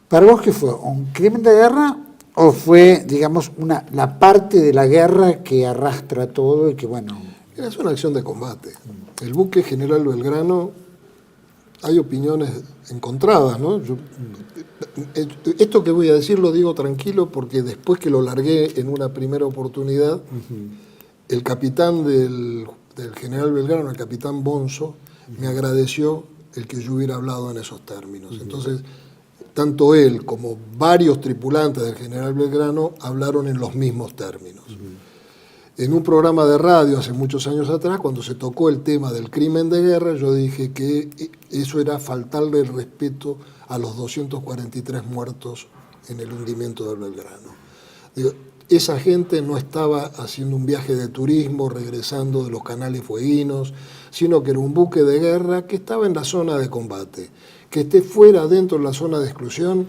Speaker 1: ¿Para vos qué fue? ¿Un crimen de guerra o fue, digamos, la parte de la guerra que arrastra todo y que, bueno...
Speaker 2: Es una acción de combate. El buque General Belgrano, hay opiniones encontradas, ¿no? Esto que voy a decir lo digo tranquilo porque después que lo largué en una primera oportunidad, el capitán del General Belgrano, el capitán Bonzo, me agradeció el que yo hubiera hablado en esos términos. Entonces, tanto él como varios tripulantes del General Belgrano hablaron en los mismos términos. En un programa de radio hace muchos años atrás, cuando se tocó el tema del crimen de guerra, yo dije que eso era faltarle el respeto a los 243 muertos en el hundimiento del Belgrano. Digo, esa gente no estaba haciendo un viaje de turismo, regresando de los canales fueguinos, sino que era un buque de guerra que estaba en la zona de combate. Que esté fuera, dentro de la zona de exclusión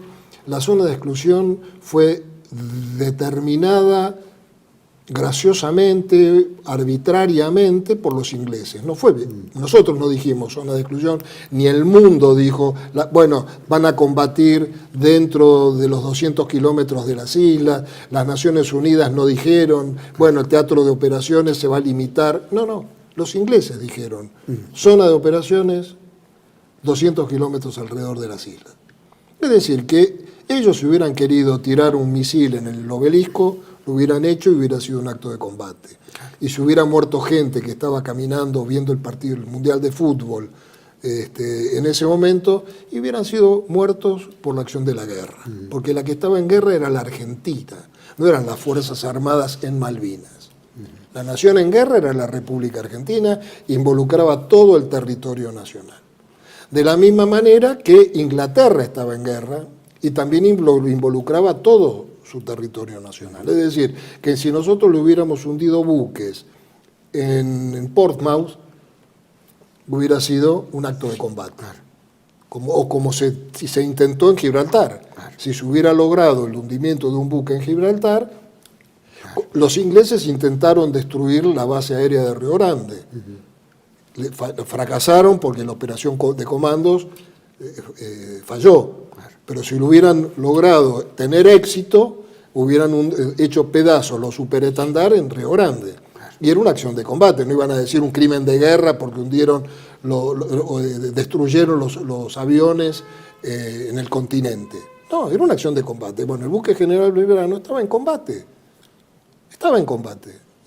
Speaker 2: fue determinada graciosamente, arbitrariamente por los ingleses. No fue, nosotros no dijimos zona de exclusión, ni el mundo dijo, bueno, van a combatir dentro de los 200 kilómetros de las islas, las Naciones Unidas no dijeron, bueno, el teatro de operaciones se va a limitar. No, los ingleses dijeron, zona de operaciones, 200 kilómetros alrededor de las islas. Es decir, que ellos si hubieran querido tirar un misil en el obelisco, lo hubieran hecho y hubiera sido un acto de combate. Y si hubiera muerto gente que estaba caminando viendo el partido, el Mundial de Fútbol, en ese momento, y hubieran sido muertos por la acción de la guerra. Porque la que estaba en guerra era la Argentina, no eran las Fuerzas Armadas en Malvinas. La nación en guerra era la República Argentina, involucraba todo el territorio nacional. De la misma manera que Inglaterra estaba en guerra y también involucraba todo su territorio nacional. Es decir, que si nosotros le hubiéramos hundido buques en Portsmouth, hubiera sido un acto de combate. Como se intentó en Gibraltar. Si se hubiera logrado el hundimiento de un buque en Gibraltar, los ingleses intentaron destruir la base aérea de Río Grande. Fracasaron porque la operación de comandos falló. Pero si lo hubieran logrado tener éxito, hubieran hecho pedazos los superestandar en Río Grande. Y era una acción de combate, no iban a decir un crimen de guerra porque hundieron, destruyeron los aviones en el continente. No, era una acción de combate. Bueno, el buque General Belgrano estaba en combate.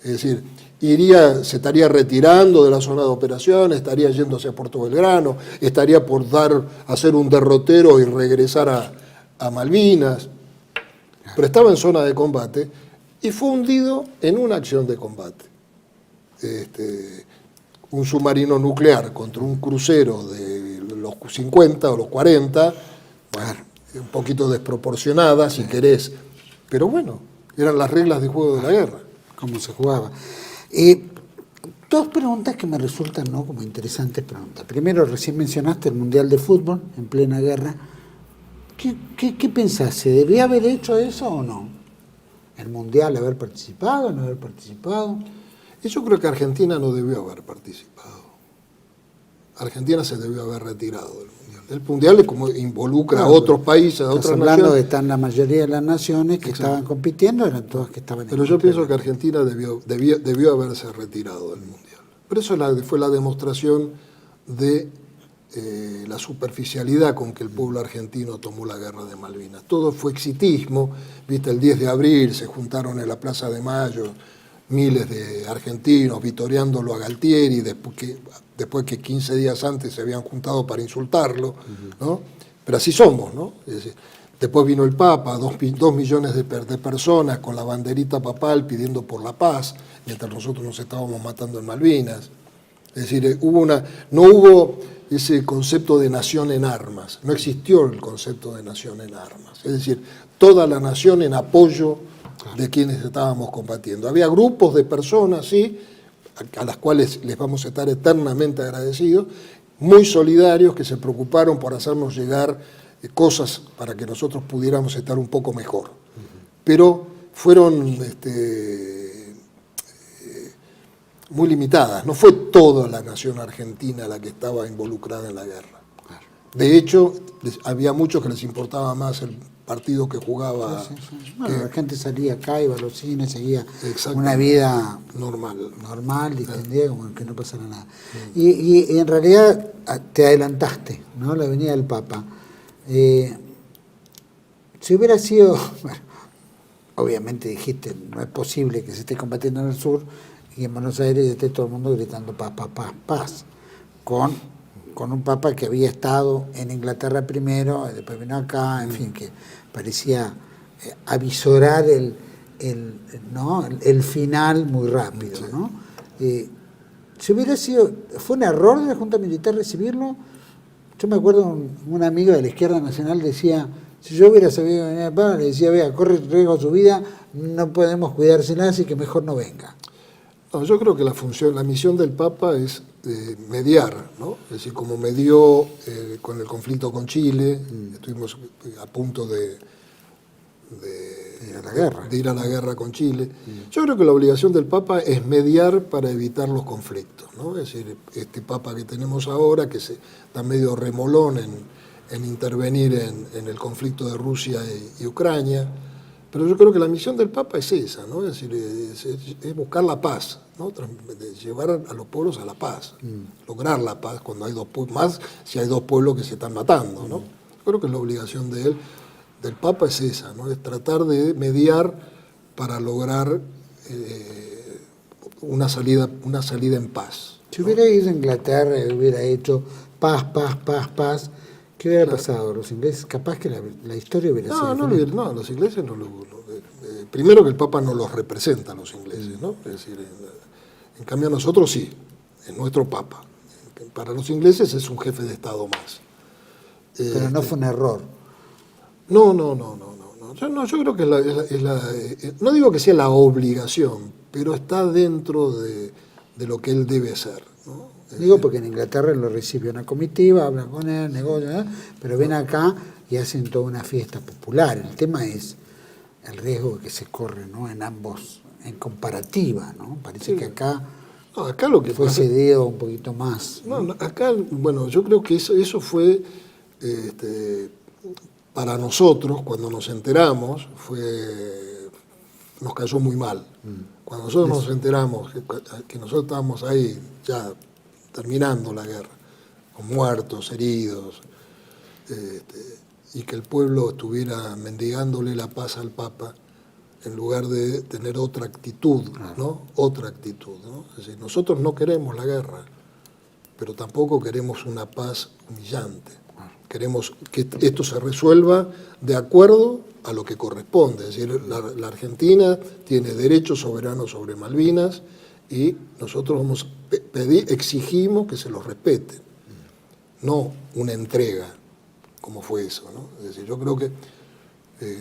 Speaker 2: Es decir, se estaría retirando de la zona de operaciones, estaría yéndose a Puerto Belgrano, estaría por hacer un derrotero y regresar a Malvinas, pero estaba en zona de combate y fue hundido en una acción de combate. Un submarino nuclear contra un crucero de los 50 o los 40, bueno, un poquito desproporcionada si querés, pero bueno, eran las reglas de juego de la guerra.
Speaker 1: Cómo se jugaba. Dos preguntas que me resultan como interesantes preguntas. Primero, recién mencionaste el Mundial de Fútbol en plena guerra. ¿Qué pensás? ¿Se debía haber hecho eso o no? ¿El Mundial haber participado, no haber participado?
Speaker 2: Y yo creo que Argentina no debió haber participado. Argentina se debió haber retirado del Mundial. El Mundial como involucra a otros países, a otras naciones.
Speaker 1: Hablando de están la mayoría de las naciones que estaban compitiendo, eran todas que estaban en
Speaker 2: Pero yo pienso que Argentina debió haberse retirado del Mundial. Pero eso fue la demostración de la superficialidad con que el pueblo argentino tomó la guerra de Malvinas. Todo fue exitismo, viste, el 10 de abril se juntaron en la Plaza de Mayo miles de argentinos vitoreándolo a Galtieri, después que 15 días antes se habían juntado para insultarlo, ¿no? Pero así somos, ¿no? Es decir, después vino el Papa, 2 millones de personas con la banderita papal pidiendo por la paz, mientras nosotros nos estábamos matando en Malvinas. Es decir, no hubo ese concepto de nación en armas, no existió el concepto de nación en armas. Es decir, toda la nación en apoyo de quienes estábamos combatiendo. Había grupos de personas, sí, a las cuales les vamos a estar eternamente agradecidos, muy solidarios, que se preocuparon por hacernos llegar cosas para que nosotros pudiéramos estar un poco mejor. Pero fueron muy limitadas, no fue toda la nación argentina la que estaba involucrada en la guerra. De hecho, había muchos que les importaba más el partido que jugaba.
Speaker 1: Sí. Bueno, la gente salía acá, iba a los cines, seguía una vida normal, distendida, como que no pasara nada. Y en realidad te adelantaste, ¿no? La venida del Papa. Si hubiera sido, bueno, obviamente dijiste, no es posible que se esté combatiendo en el sur y en Buenos Aires esté todo el mundo gritando paz, paz, paz, paz, con un Papa que había estado en Inglaterra primero, después vino acá, en fin, que parecía avisorar el final muy rápido,
Speaker 2: Sí.
Speaker 1: ¿no? Si hubiera sido, ¿fue un error de la Junta Militar recibirlo? Yo me acuerdo un amigo de la Izquierda Nacional decía, si yo hubiera sabido que venía el Papa, le decía, vea, corre riesgo su vida, no podemos cuidársela, así que mejor no venga.
Speaker 2: No, yo creo que la misión del Papa es mediar, ¿no? Es decir, como medió con el conflicto con Chile, estuvimos a punto de ir a la guerra con Chile. Yo creo que la obligación del Papa es mediar para evitar los conflictos, ¿no? Es decir, este Papa que tenemos ahora, que está medio remolón en intervenir en el conflicto de Rusia y Ucrania, pero yo creo que la misión del Papa es esa, ¿no? Es decir, es buscar la paz, ¿no? Llevar a los pueblos a la paz, lograr la paz cuando hay dos pueblos, más si hay dos pueblos que se están matando, ¿no? Creo que la obligación del Papa es esa, ¿no? Es tratar de mediar para lograr una salida en paz.
Speaker 1: Si hubiera ido a Inglaterra y hubiera hecho paz, ¿qué hubiera pasado? Los ingleses, capaz que la historia hubiera sido diferente.
Speaker 2: No, los ingleses no lo... primero que el Papa no los representa a los ingleses, ¿no? Es decir, en cambio a nosotros sí, es nuestro Papa. Para los ingleses es un jefe de Estado más.
Speaker 1: Pero no fue un error.
Speaker 2: No. Yo creo que no digo que sea la obligación, pero está dentro de lo que él debe hacer, ¿no?
Speaker 1: Digo porque en Inglaterra lo recibe una comitiva, hablan con él, negocian, pero ven acá y hacen toda una fiesta popular. El tema es el riesgo que se corre, ¿no? En ambos, en comparativa, ¿no? Parece
Speaker 2: Sí.
Speaker 1: que acá
Speaker 2: lo que
Speaker 1: fue
Speaker 2: pasa,
Speaker 1: cedido un poquito más.
Speaker 2: acá, bueno, yo creo que eso fue, para nosotros, cuando nos enteramos, nos cayó muy mal. Cuando nosotros nos enteramos que nosotros estábamos ahí, ya terminando la guerra, con muertos, heridos, y que el pueblo estuviera mendigándole la paz al Papa, en lugar de tener otra actitud, ¿no? Otra actitud, ¿no? Es decir, nosotros no queremos la guerra, pero tampoco queremos una paz humillante. Queremos que esto se resuelva de acuerdo a lo que corresponde. Es decir, la Argentina tiene derecho soberano sobre Malvinas y nosotros exigimos que se los respete, no una entrega, como fue eso, ¿no? Es decir, yo creo que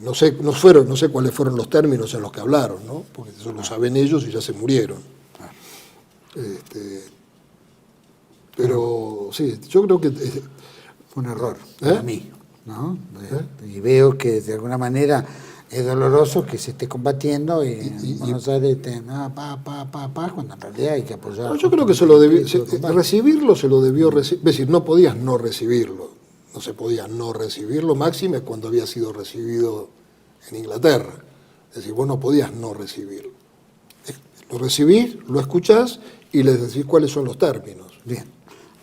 Speaker 2: no sé cuáles fueron los términos en los que hablaron, ¿no? Porque eso lo saben ellos y ya se murieron. Pero sí, yo creo que
Speaker 1: Fue un error para mí, ¿no? Y veo que de alguna manera es doloroso que se esté combatiendo y en Buenos Aires estén paz, cuando en realidad hay que apoyar.
Speaker 2: No, yo creo que recibirlo se lo debió recibir, es decir, no podías no recibirlo, no se podía no recibirlo, máxime cuando había sido recibido en Inglaterra, es decir, vos no podías no recibirlo. Lo recibís, lo escuchás y les decís cuáles son los términos.
Speaker 1: Bien,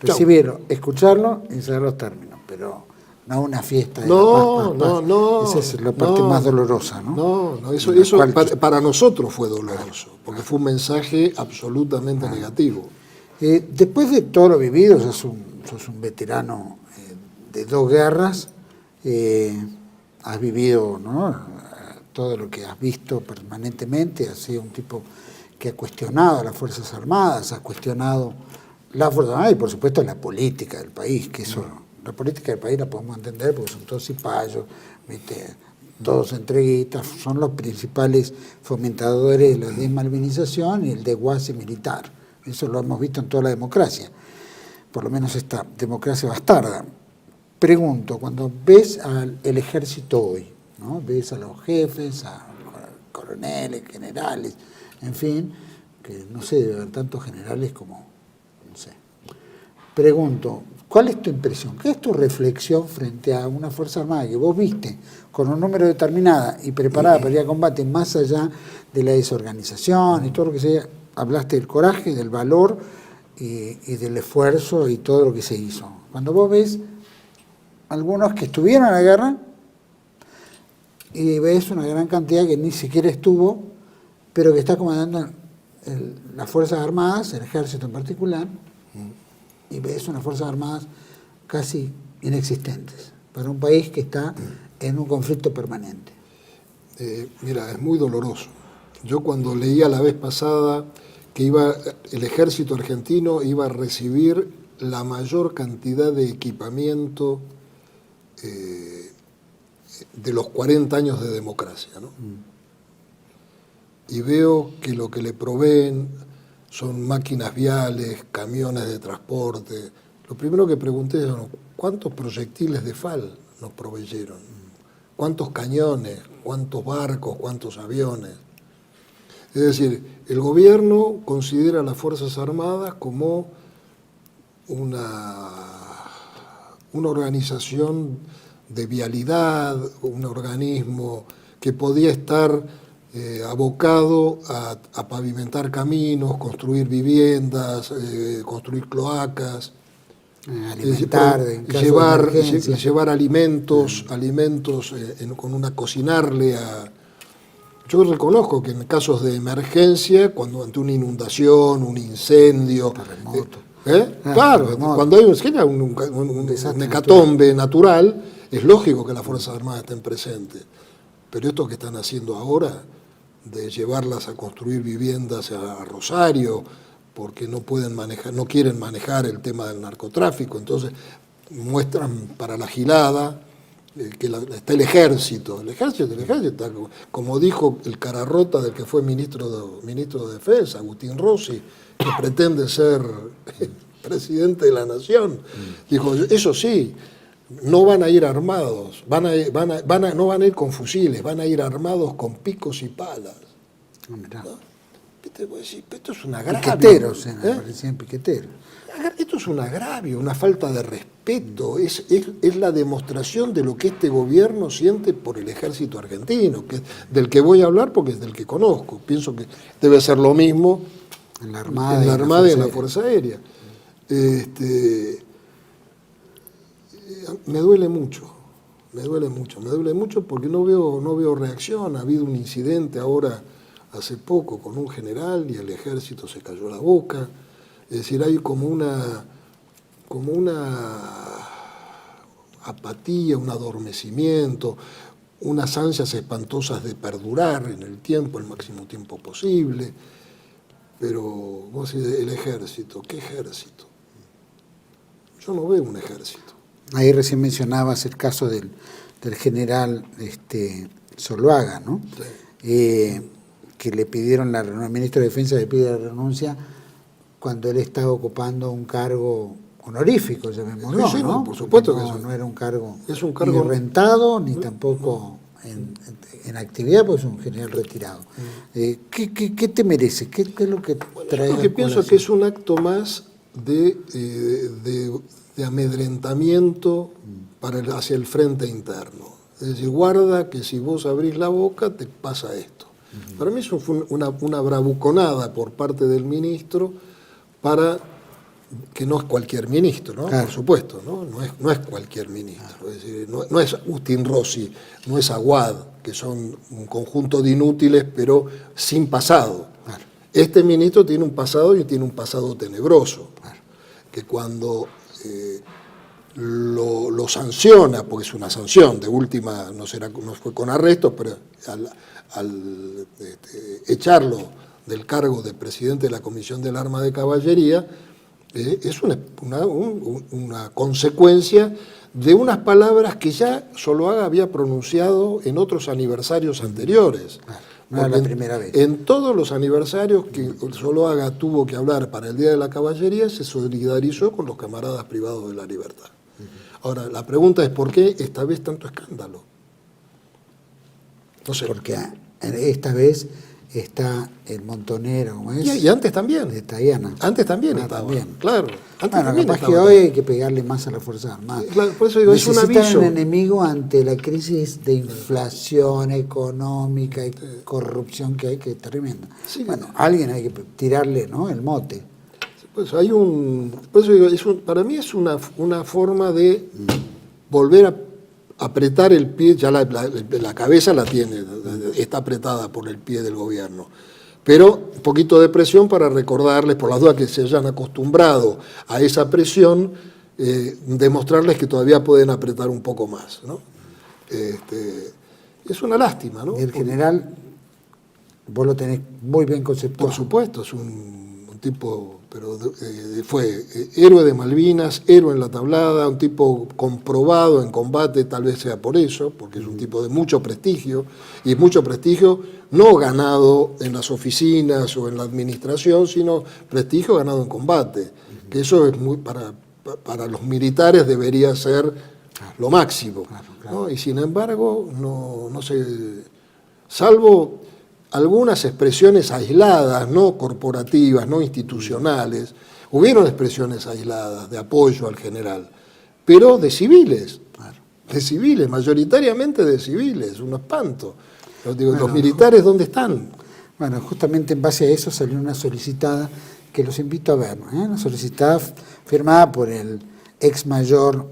Speaker 1: recibirlo, escucharlo y saber los términos, pero no una fiesta de paz.
Speaker 2: No.
Speaker 1: Esa es la parte más dolorosa, ¿no?
Speaker 2: No, eso para nosotros fue doloroso, porque fue un mensaje absolutamente negativo.
Speaker 1: Después de todo lo vivido, sos un veterano de 2 guerras, has vivido, ¿no? Todo lo que has visto permanentemente, has sido un tipo que ha cuestionado a las Fuerzas Armadas, has cuestionado las Fuerzas Armadas y por supuesto la política del país, que eso, la política del país la podemos entender porque son todos cipayos, ¿viste? Todos entreguistas, son los principales fomentadores de la desmalvinización y el desguace militar. Eso lo hemos visto en toda la democracia, por lo menos esta democracia bastarda. Pregunto, cuando ves el ejército hoy, ¿no? Ves a los jefes, a coroneles, generales, en fin, que no sé, debe haber tantos generales como, no sé. Pregunto, ¿cuál es tu impresión? ¿Qué es tu reflexión frente a una Fuerza Armada que vos viste con un número determinada y preparada para ir a combate más allá de la desorganización y todo lo que sea? Hablaste del coraje, del valor y del esfuerzo y todo lo que se hizo. Cuando vos ves algunos que estuvieron en la guerra y ves una gran cantidad que ni siquiera estuvo, pero que está comandando las Fuerzas Armadas, el ejército en particular, y ves unas Fuerzas Armadas casi inexistentes para un país que está en un conflicto permanente.
Speaker 2: Mira, es muy doloroso. yo cuando leía la vez pasada que el ejército argentino iba a recibir la mayor cantidad de equipamiento de los 40 años de democracia, ¿no? Y veo que lo que le proveen son máquinas viales, camiones de transporte. Lo primero que pregunté es, ¿cuántos proyectiles de FAL nos proveyeron? ¿Cuántos cañones? ¿Cuántos barcos? ¿Cuántos aviones? Es decir, el gobierno considera a las Fuerzas Armadas como una organización de vialidad, un organismo que podía estar abocado a pavimentar caminos, construir viviendas, construir cloacas,
Speaker 1: alimentar,
Speaker 2: llevar alimentos, cocinarle a... Yo reconozco que en casos de emergencia, cuando ante una inundación, un incendio,
Speaker 1: terremoto.
Speaker 2: Claro,
Speaker 1: terremoto.
Speaker 2: cuando hay un hecatombe natural, es lógico que las Fuerzas Armadas estén presentes. Pero esto que están haciendo ahora, de llevarlas a construir viviendas a Rosario, porque no quieren manejar el tema del narcotráfico, entonces muestran para la gilada que está el ejército. El ejército está, como dijo el cararrota del que fue ministro de Defensa, Agustín Rossi, que pretende ser presidente de la nación. Dijo, eso sí, no van a ir armados, no van a ir con fusiles, van a ir armados con picos y palas. ¿No? Esto es un agravio.
Speaker 1: Piqueteros, parecían piqueteros.
Speaker 2: Esto es un agravio, una falta de respeto, es la demostración de lo que este gobierno siente por el ejército argentino, del que voy a hablar porque es del que conozco. Pienso que debe ser lo mismo
Speaker 1: en la Armada
Speaker 2: y en la Fuerza Aérea. Me duele mucho porque no veo reacción. Ha habido un incidente ahora hace poco con un general y el ejército se cayó la boca. Es decir, hay como una apatía, un adormecimiento, unas ansias espantosas de perdurar en el tiempo, el máximo tiempo posible. Pero, vos decís, el ejército, ¿qué ejército? Yo no veo un ejército.
Speaker 1: Ahí recién mencionabas el caso del general Zuluaga, ¿no?
Speaker 2: Sí.
Speaker 1: Que le pidieron el ministro de Defensa le pide la renuncia cuando él estaba ocupando un cargo honorífico, llamémoslo,
Speaker 2: sí,
Speaker 1: ¿no?
Speaker 2: Por supuesto
Speaker 1: no,
Speaker 2: que
Speaker 1: no era un cargo,
Speaker 2: ni
Speaker 1: rentado, ni tampoco en actividad, pues es un general retirado. ¿Qué te merece? ¿Qué es lo que trae?
Speaker 2: Lo que pienso es que es un acto más de amedrentamiento hacia el frente interno. Es decir, guarda que si vos abrís la boca te pasa esto. Para mí eso fue una bravuconada por parte del ministro, que no es cualquier ministro, ¿no? Claro. Por supuesto, no es cualquier ministro. Es decir, no es Agustín Rossi, no es Aguad, que son un conjunto de inútiles pero sin pasado. Claro. Este ministro tiene un pasado y tiene un pasado tenebroso, claro, que cuando lo sanciona, porque es una sanción, de última no fue con arresto, pero al echarlo del cargo de presidente de la Comisión del Arma de Caballería, es una consecuencia de unas palabras que ya Zuluaga había pronunciado en otros aniversarios anteriores.
Speaker 1: No era la primera vez.
Speaker 2: En todos los aniversarios que Zuluaga tuvo que hablar para el Día de la Caballería, se solidarizó con los camaradas privados de la libertad. Ahora, la pregunta es ¿por qué esta vez tanto escándalo? No sé.
Speaker 1: Porque esta vez está el montonero, ¿cómo es?
Speaker 2: Y antes también.
Speaker 1: De Tayana.
Speaker 2: Antes también estaba.
Speaker 1: También.
Speaker 2: Claro.
Speaker 1: Capaz que hoy hay que pegarle más a las Fuerzas Armadas.
Speaker 2: Claro, por eso digo, es un aviso.
Speaker 1: Necesitan un enemigo ante la crisis de inflación económica y corrupción que hay, que es tremenda. Sí. Bueno, alguien hay que tirarle, ¿no?, el mote.
Speaker 2: Pues por eso digo, para mí es una forma de volver a apretar el pie. Ya la cabeza la tiene, está apretada por el pie del gobierno, pero un poquito de presión para recordarles, por las dudas que se hayan acostumbrado a esa presión, demostrarles que todavía pueden apretar un poco más, ¿no? Es una lástima, ¿no?
Speaker 1: El general Vos lo tenés muy bien conceptuado.
Speaker 2: Por supuesto, es un tipo, pero fue héroe de Malvinas, héroe en la tablada, un tipo comprobado en combate, tal vez sea por eso, porque es un tipo de mucho prestigio, y mucho prestigio no ganado en las oficinas o en la administración, sino prestigio ganado en combate, que eso es muy para los militares debería ser lo máximo, ¿no? Y sin embargo, no se, salvo algunas expresiones aisladas, no corporativas, no institucionales, hubieron expresiones aisladas de apoyo al general, pero de civiles, mayoritariamente de civiles, un espanto. Los militares, ¿dónde están?
Speaker 1: Bueno, justamente en base a eso salió una solicitada que los invito a ver, ¿eh? Una solicitada firmada por el ex mayor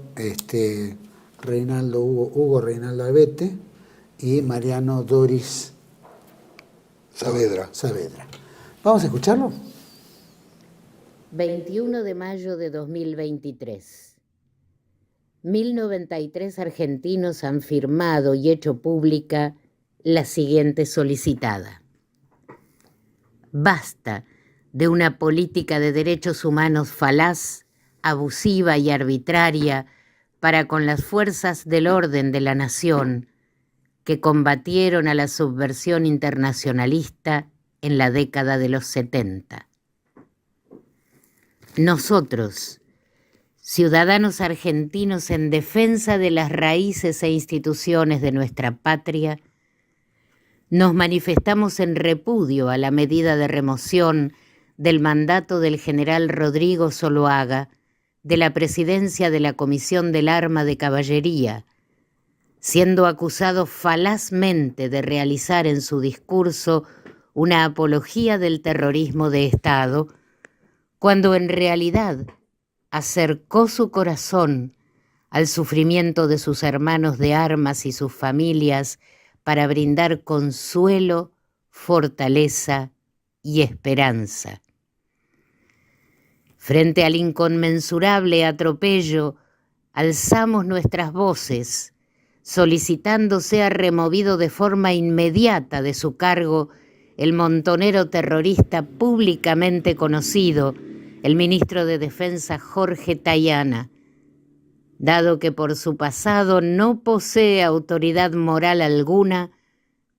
Speaker 1: Hugo Reinaldo Abete y Mariano Doris Saavedra. ¿Vamos a escucharlo?
Speaker 5: 21 de mayo de 2023. 1093 argentinos han firmado y hecho pública la siguiente solicitada. Basta de una política de derechos humanos falaz, abusiva y arbitraria para con las fuerzas del orden de la nación que combatieron a la subversión internacionalista en la década de los 70. Nosotros, ciudadanos argentinos en defensa de las raíces e instituciones de nuestra patria, nos manifestamos en repudio a la medida de remoción del mandato del general Rodrigo Zuluaga de la presidencia de la Comisión del Arma de Caballería, siendo acusado falazmente de realizar en su discurso una apología del terrorismo de Estado, cuando en realidad acercó su corazón al sufrimiento de sus hermanos de armas y sus familias para brindar consuelo, fortaleza y esperanza. Frente al inconmensurable atropello, alzamos nuestras voces, solicitando sea removido de forma inmediata de su cargo el montonero terrorista públicamente conocido, el ministro de Defensa Jorge Tayana, dado que por su pasado no posee autoridad moral alguna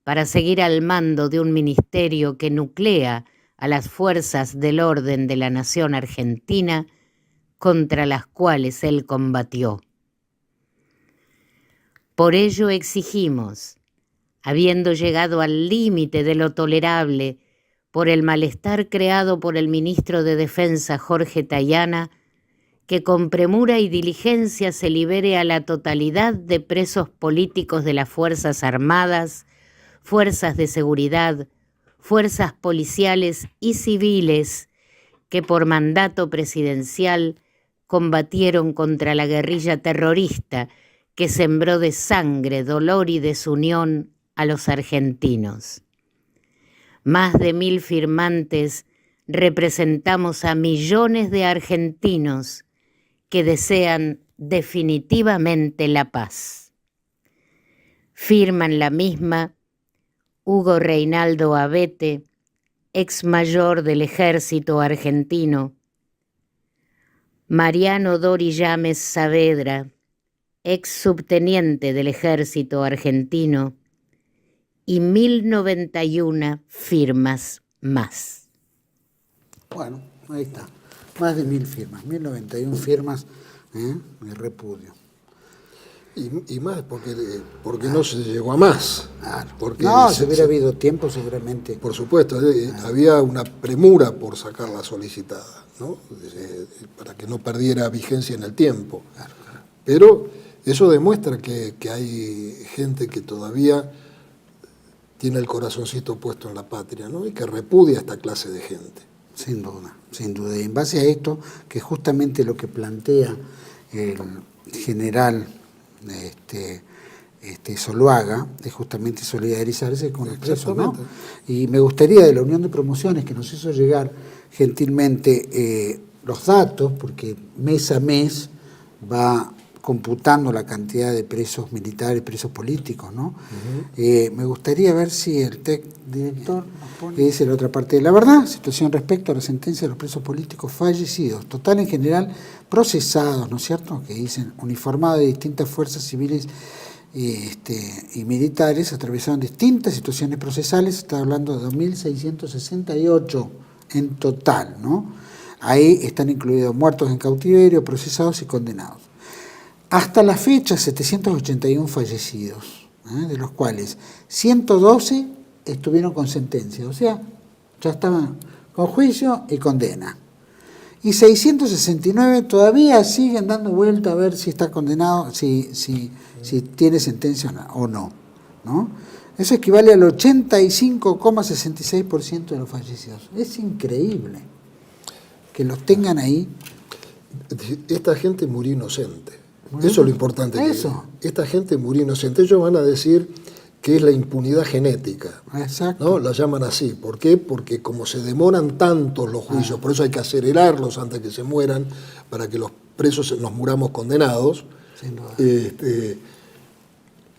Speaker 5: para seguir al mando de un ministerio que nuclea a las fuerzas del orden de la nación argentina contra las cuales él combatió. Por ello exigimos, habiendo llegado al límite de lo tolerable por el malestar creado por el ministro de Defensa Jorge Tayana, que con premura y diligencia se libere a la totalidad de presos políticos de las Fuerzas Armadas, fuerzas de seguridad, fuerzas policiales y civiles que por mandato presidencial combatieron contra la guerrilla terrorista que sembró de sangre, dolor y desunión a los argentinos. Más de 1000 firmantes representamos a millones de argentinos que desean definitivamente la paz. Firman la misma Hugo Reinaldo Abete, ex mayor del Ejército Argentino, Mariano Doris Saavedra, ex subteniente del Ejército Argentino, y 1091 firmas más.
Speaker 1: Bueno, ahí está. Más de 1000 firmas, 1091 firmas de repudio.
Speaker 2: Y más porque no se llegó a más.
Speaker 1: Claro.
Speaker 2: Porque
Speaker 1: si hubiera habido tiempo seguramente.
Speaker 2: Por supuesto, había una premura por sacar la solicitada, ¿no? Para que no perdiera vigencia en el tiempo.
Speaker 1: Claro.
Speaker 2: Pero eso demuestra que hay gente que todavía tiene el corazoncito puesto en la patria, ¿no? Y que repudia a esta clase de gente.
Speaker 1: Sin duda, sin duda. Y en base a esto, que justamente lo que plantea el general Zuluaga es justamente solidarizarse con los presos, ¿no? Y me gustaría, de la Unión de Promociones, que nos hizo llegar gentilmente los datos, porque mes a mes va computando la cantidad de presos militares, presos políticos, ¿no? Me gustaría ver si el director dice la otra parte de la verdad, situación respecto a la sentencia de los presos políticos fallecidos, total en general procesados, ¿no es cierto?, que dicen uniformados de distintas fuerzas civiles y militares, atravesaron distintas situaciones procesales, está hablando de 2.668 en total, ¿no? Ahí están incluidos muertos en cautiverio, procesados y condenados. Hasta la fecha, 781 fallecidos, de los cuales 112 estuvieron con sentencia, o sea, ya estaban con juicio y condena. Y 669 todavía siguen dando vuelta a ver si está condenado, si tiene sentencia o no, ¿no? Eso equivale al 85,66% de los fallecidos. Es increíble que los tengan ahí.
Speaker 2: Esta gente murió inocente. Eso es lo importante.
Speaker 1: Eso.
Speaker 2: Esta gente murió inocente. Ellos van a decir que es la impunidad genética.
Speaker 1: Exacto.
Speaker 2: ¿No? La llaman así. ¿Por qué? Porque como se demoran tanto los juicios, por eso hay que acelerarlos antes que se mueran, para que los presos nos muramos condenados.
Speaker 1: Sin duda.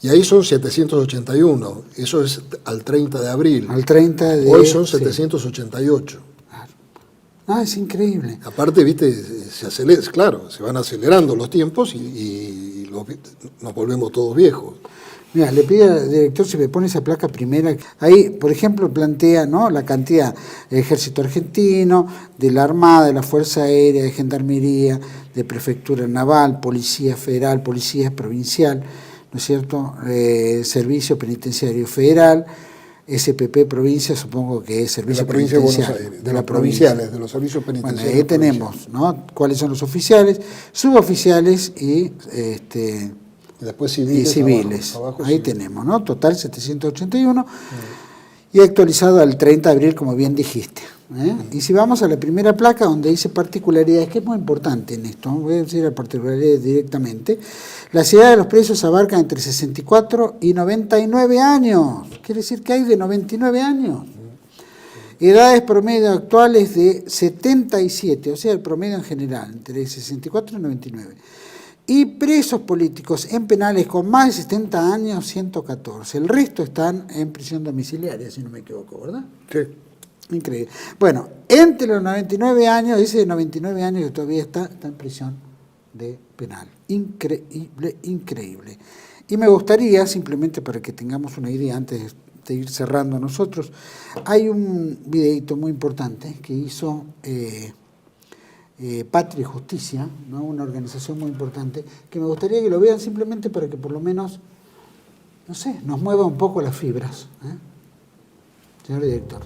Speaker 2: Y ahí son 781. Eso es al 30 de abril.
Speaker 1: Al 30 de...
Speaker 2: Hoy son 788.
Speaker 1: Es increíble.
Speaker 2: Aparte, viste, se acelera, claro, se van acelerando los tiempos y nos volvemos todos viejos.
Speaker 1: Mira, le pido al director si me pone esa placa primera. Ahí, por ejemplo, plantea, ¿no?, la cantidad del Ejército Argentino, de la Armada, de la Fuerza Aérea, de Gendarmería, de Prefectura Naval, Policía Federal, Policía Provincial, ¿no es cierto?, Servicio Penitenciario Federal, SPP Provincia, supongo que es Servicio Penitenciario.
Speaker 2: De las provinciales, de los servicios penitenciarios.
Speaker 1: Bueno, ahí tenemos, ¿no?, cuáles son los oficiales, suboficiales y
Speaker 2: después civiles.
Speaker 1: Abajo ahí civiles. Tenemos, ¿no? Total 781 y actualizado al 30 de abril, como bien dijiste. Y si vamos a la primera placa donde dice particularidades, que es muy importante en esto, voy a decir las particularidades directamente. La edad de los presos abarca entre 64 y 99 años. Quiere decir que hay de 99 años. Edades promedio actuales de 77, o sea, el promedio en general, entre 64 y 99. Y presos políticos en penales con más de 70 años, 114. El resto están en prisión domiciliaria, si no me equivoco, ¿verdad?
Speaker 2: Sí.
Speaker 1: Increíble. Bueno, entre los 99 años, ese de 99 años que todavía está en prisión de penal. Increíble, increíble. Y me gustaría, simplemente para que tengamos una idea antes de ir cerrando nosotros, hay un videíto muy importante que hizo Patria y Justicia, ¿no?, una organización muy importante, que me gustaría que lo vean simplemente para que por lo menos, no sé, nos mueva un poco las fibras. Señor director.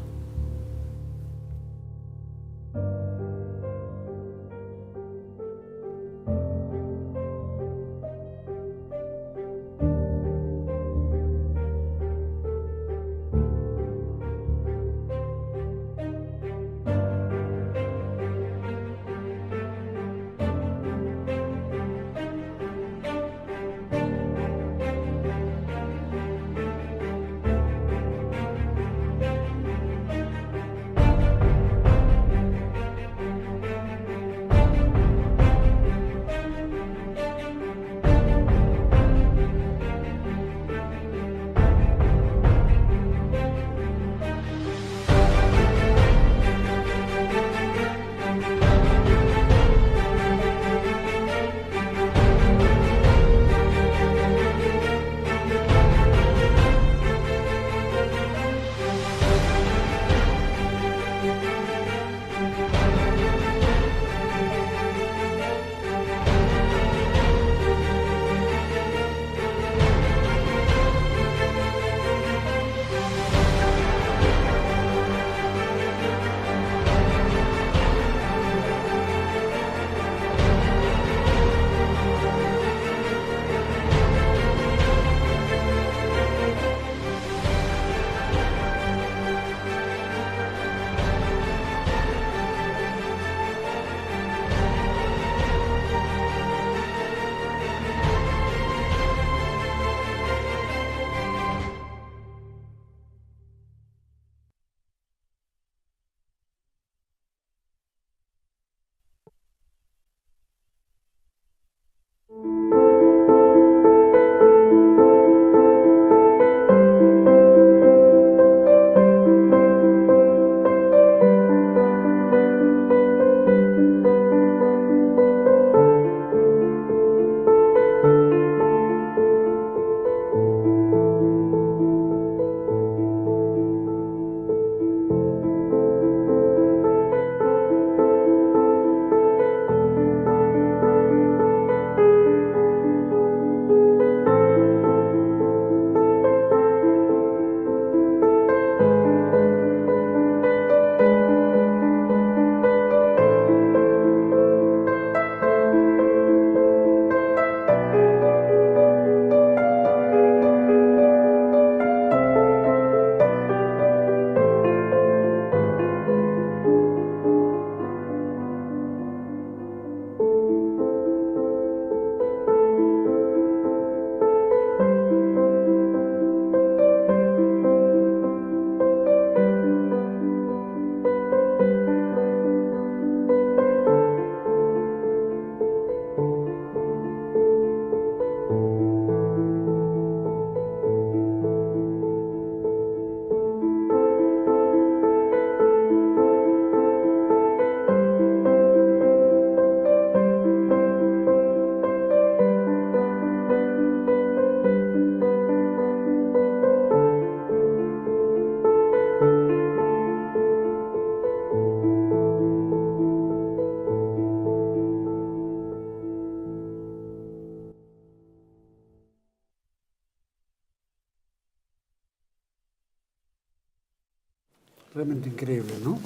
Speaker 1: Realmente increíble, ¿no?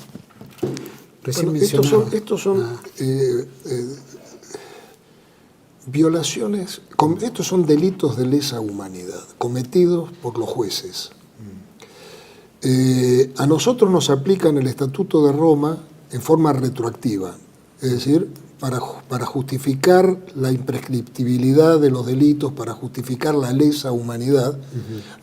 Speaker 2: Bueno, estos son violaciones, estos son delitos de lesa humanidad cometidos por los jueces. A nosotros nos aplican el Estatuto de Roma en forma retroactiva, es decir, para justificar la imprescriptibilidad de los delitos, para justificar la lesa humanidad,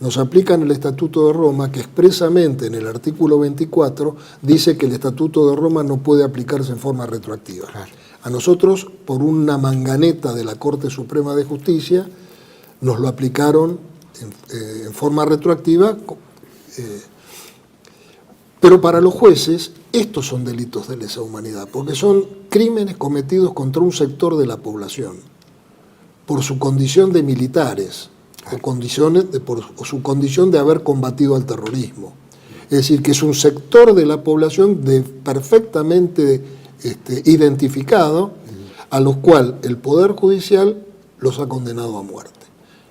Speaker 2: nos aplican el Estatuto de Roma, que expresamente en el artículo 24 dice que el Estatuto de Roma no puede aplicarse en forma retroactiva. Claro. A nosotros, por una manganeta de la Corte Suprema de Justicia, nos lo aplicaron en forma retroactiva, pero para los jueces estos son delitos de lesa humanidad, porque son crímenes cometidos contra un sector de la población, por su condición de militares, por su condición de haber combatido al terrorismo. Es decir, que es un sector de la población perfectamente identificado, a los cuales el Poder Judicial los ha condenado a muerte.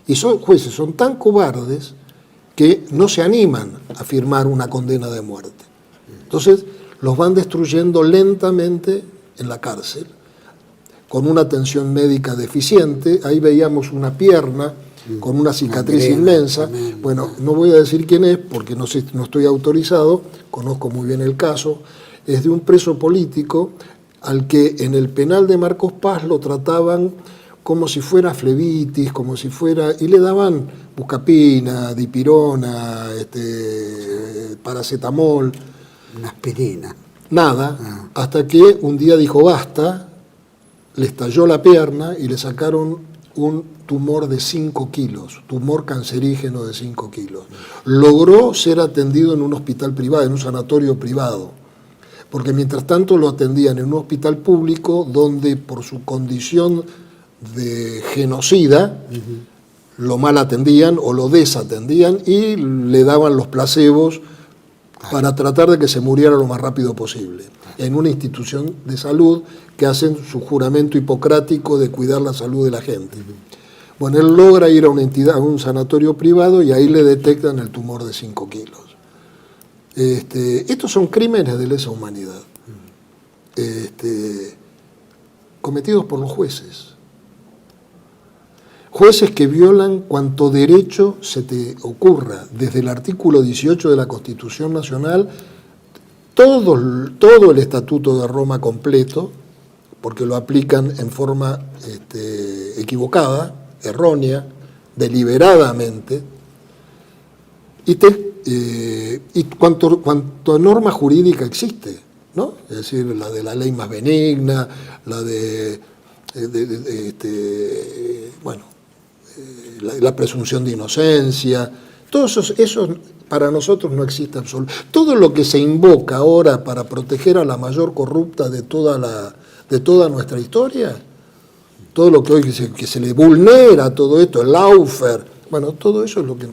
Speaker 2: Y jueces son tan cobardes que no se animan a firmar una condena de muerte. Entonces los van destruyendo lentamente en la cárcel, con una atención médica deficiente. Ahí veíamos una pierna con una cicatriz inmensa. Bueno, no voy a decir quién es porque no estoy autorizado, conozco muy bien el caso. Es de un preso político al que en el penal de Marcos Paz lo trataban como si fuera flebitis, y le daban buscapina, dipirona, paracetamol.
Speaker 1: Una aspirina.
Speaker 2: Nada, hasta que un día dijo basta, le estalló la pierna y le sacaron un tumor de 5 kilos, tumor cancerígeno de 5 kilos. Logró ser atendido en un hospital privado, en un sanatorio privado, porque mientras tanto lo atendían en un hospital público donde por su condición de genocida lo mal atendían o lo desatendían y le daban los placebos para tratar de que se muriera lo más rápido posible, en una institución de salud que hacen su juramento hipocrático de cuidar la salud de la gente. Bueno, él logra ir a una entidad, a un sanatorio privado, y ahí le detectan el tumor de 5 kilos. Estos son crímenes de lesa humanidad, cometidos por los jueces. Jueces que violan cuanto derecho se te ocurra, desde el artículo 18 de la Constitución Nacional, todo el Estatuto de Roma completo, porque lo aplican en forma equivocada, errónea, deliberadamente, y cuanto norma jurídica existe, ¿no? Es decir, la de la ley más benigna, la la presunción de inocencia, todo eso para nosotros no existe absolutamente. Todo lo que se invoca ahora para proteger a la mayor corrupta de toda nuestra historia, todo lo que hoy que se le vulnera, todo esto, el lawfare, bueno, todo eso es lo que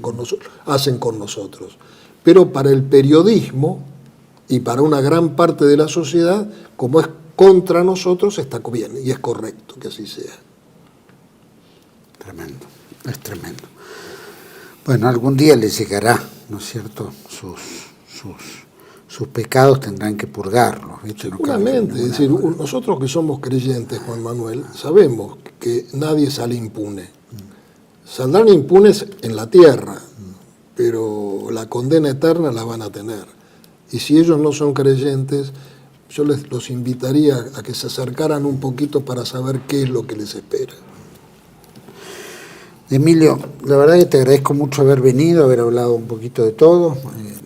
Speaker 2: hacen con nosotros. Pero para el periodismo y para una gran parte de la sociedad, como es contra nosotros, está bien y es correcto que así sea.
Speaker 1: Tremendo, es tremendo. Bueno, algún día les llegará, ¿no es cierto? Sus pecados tendrán que purgarlos, ¿viste?
Speaker 2: Seguramente, es decir, nosotros que somos creyentes, Juan Manuel, sabemos que nadie sale impune. Saldrán impunes en la tierra, pero la condena eterna la van a tener. Y si ellos no son creyentes, yo los invitaría a que se acercaran un poquito para saber qué es lo que les espera.
Speaker 1: Emilio, la verdad que te agradezco mucho haber venido, haber hablado un poquito de todo.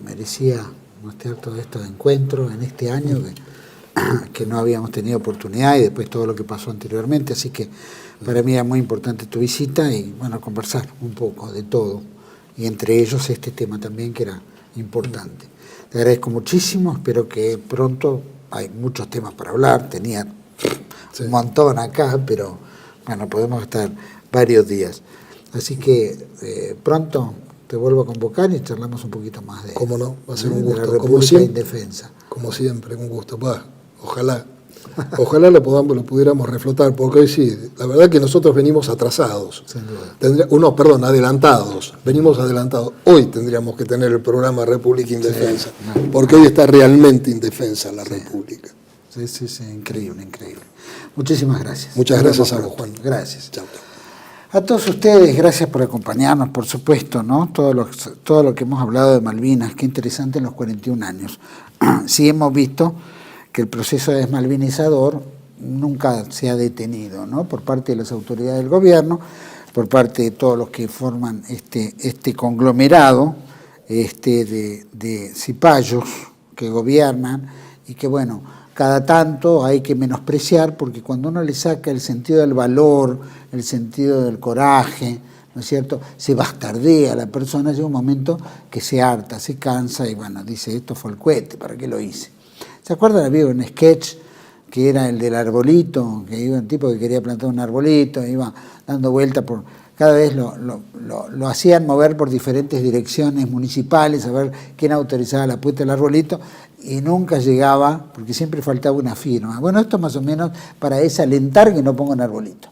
Speaker 1: Merecía, ¿no es cierto?, este encuentro en este año que no habíamos tenido oportunidad, y después todo lo que pasó anteriormente. Así que para mí era muy importante tu visita y, bueno, conversar un poco de todo. Y entre ellos este tema también, que era importante. Te agradezco muchísimo, espero que pronto, hay muchos temas para hablar, tenía un montón acá, pero bueno, podemos estar varios días. Así que pronto te vuelvo a convocar y charlamos un poquito más de...
Speaker 2: ¿Cómo no? Va a ser un gusto.
Speaker 1: De la República Indefensa.
Speaker 2: Como siempre, un gusto. Ojalá. Ojalá lo pudiéramos reflotar, porque hoy sí, la verdad que nosotros venimos atrasados.
Speaker 1: Sin duda.
Speaker 2: Adelantados. Venimos adelantados. Hoy tendríamos que tener el programa República Indefensa, porque hoy está realmente indefensa la República.
Speaker 1: Sí, increíble. Muchísimas gracias.
Speaker 2: Muchas gracias a vos, Juan.
Speaker 1: Gracias.
Speaker 2: Chao.
Speaker 1: A todos ustedes, gracias por acompañarnos, por supuesto, ¿no? Todo lo que hemos hablado de Malvinas, qué interesante en los 41 años. Sí hemos visto que el proceso desmalvinizador nunca se ha detenido, ¿no? Por parte de las autoridades del gobierno, por parte de todos los que forman este conglomerado de cipayos que gobiernan y que, bueno, cada tanto hay que menospreciar, porque cuando uno le saca el sentido del valor, el sentido del coraje, ¿no es cierto?, se bastardea a la persona, llega un momento que se harta, se cansa y, bueno, dice, esto fue el cohete, ¿para qué lo hice? ¿Se acuerdan? Había un sketch que era el del arbolito, que iba un tipo que quería plantar un arbolito, iba dando vuelta por... Cada vez lo hacían mover por diferentes direcciones municipales, a ver quién autorizaba la puesta del arbolito, y nunca llegaba, porque siempre faltaba una firma. Bueno, esto más o menos para desalentar que no ponga un arbolito.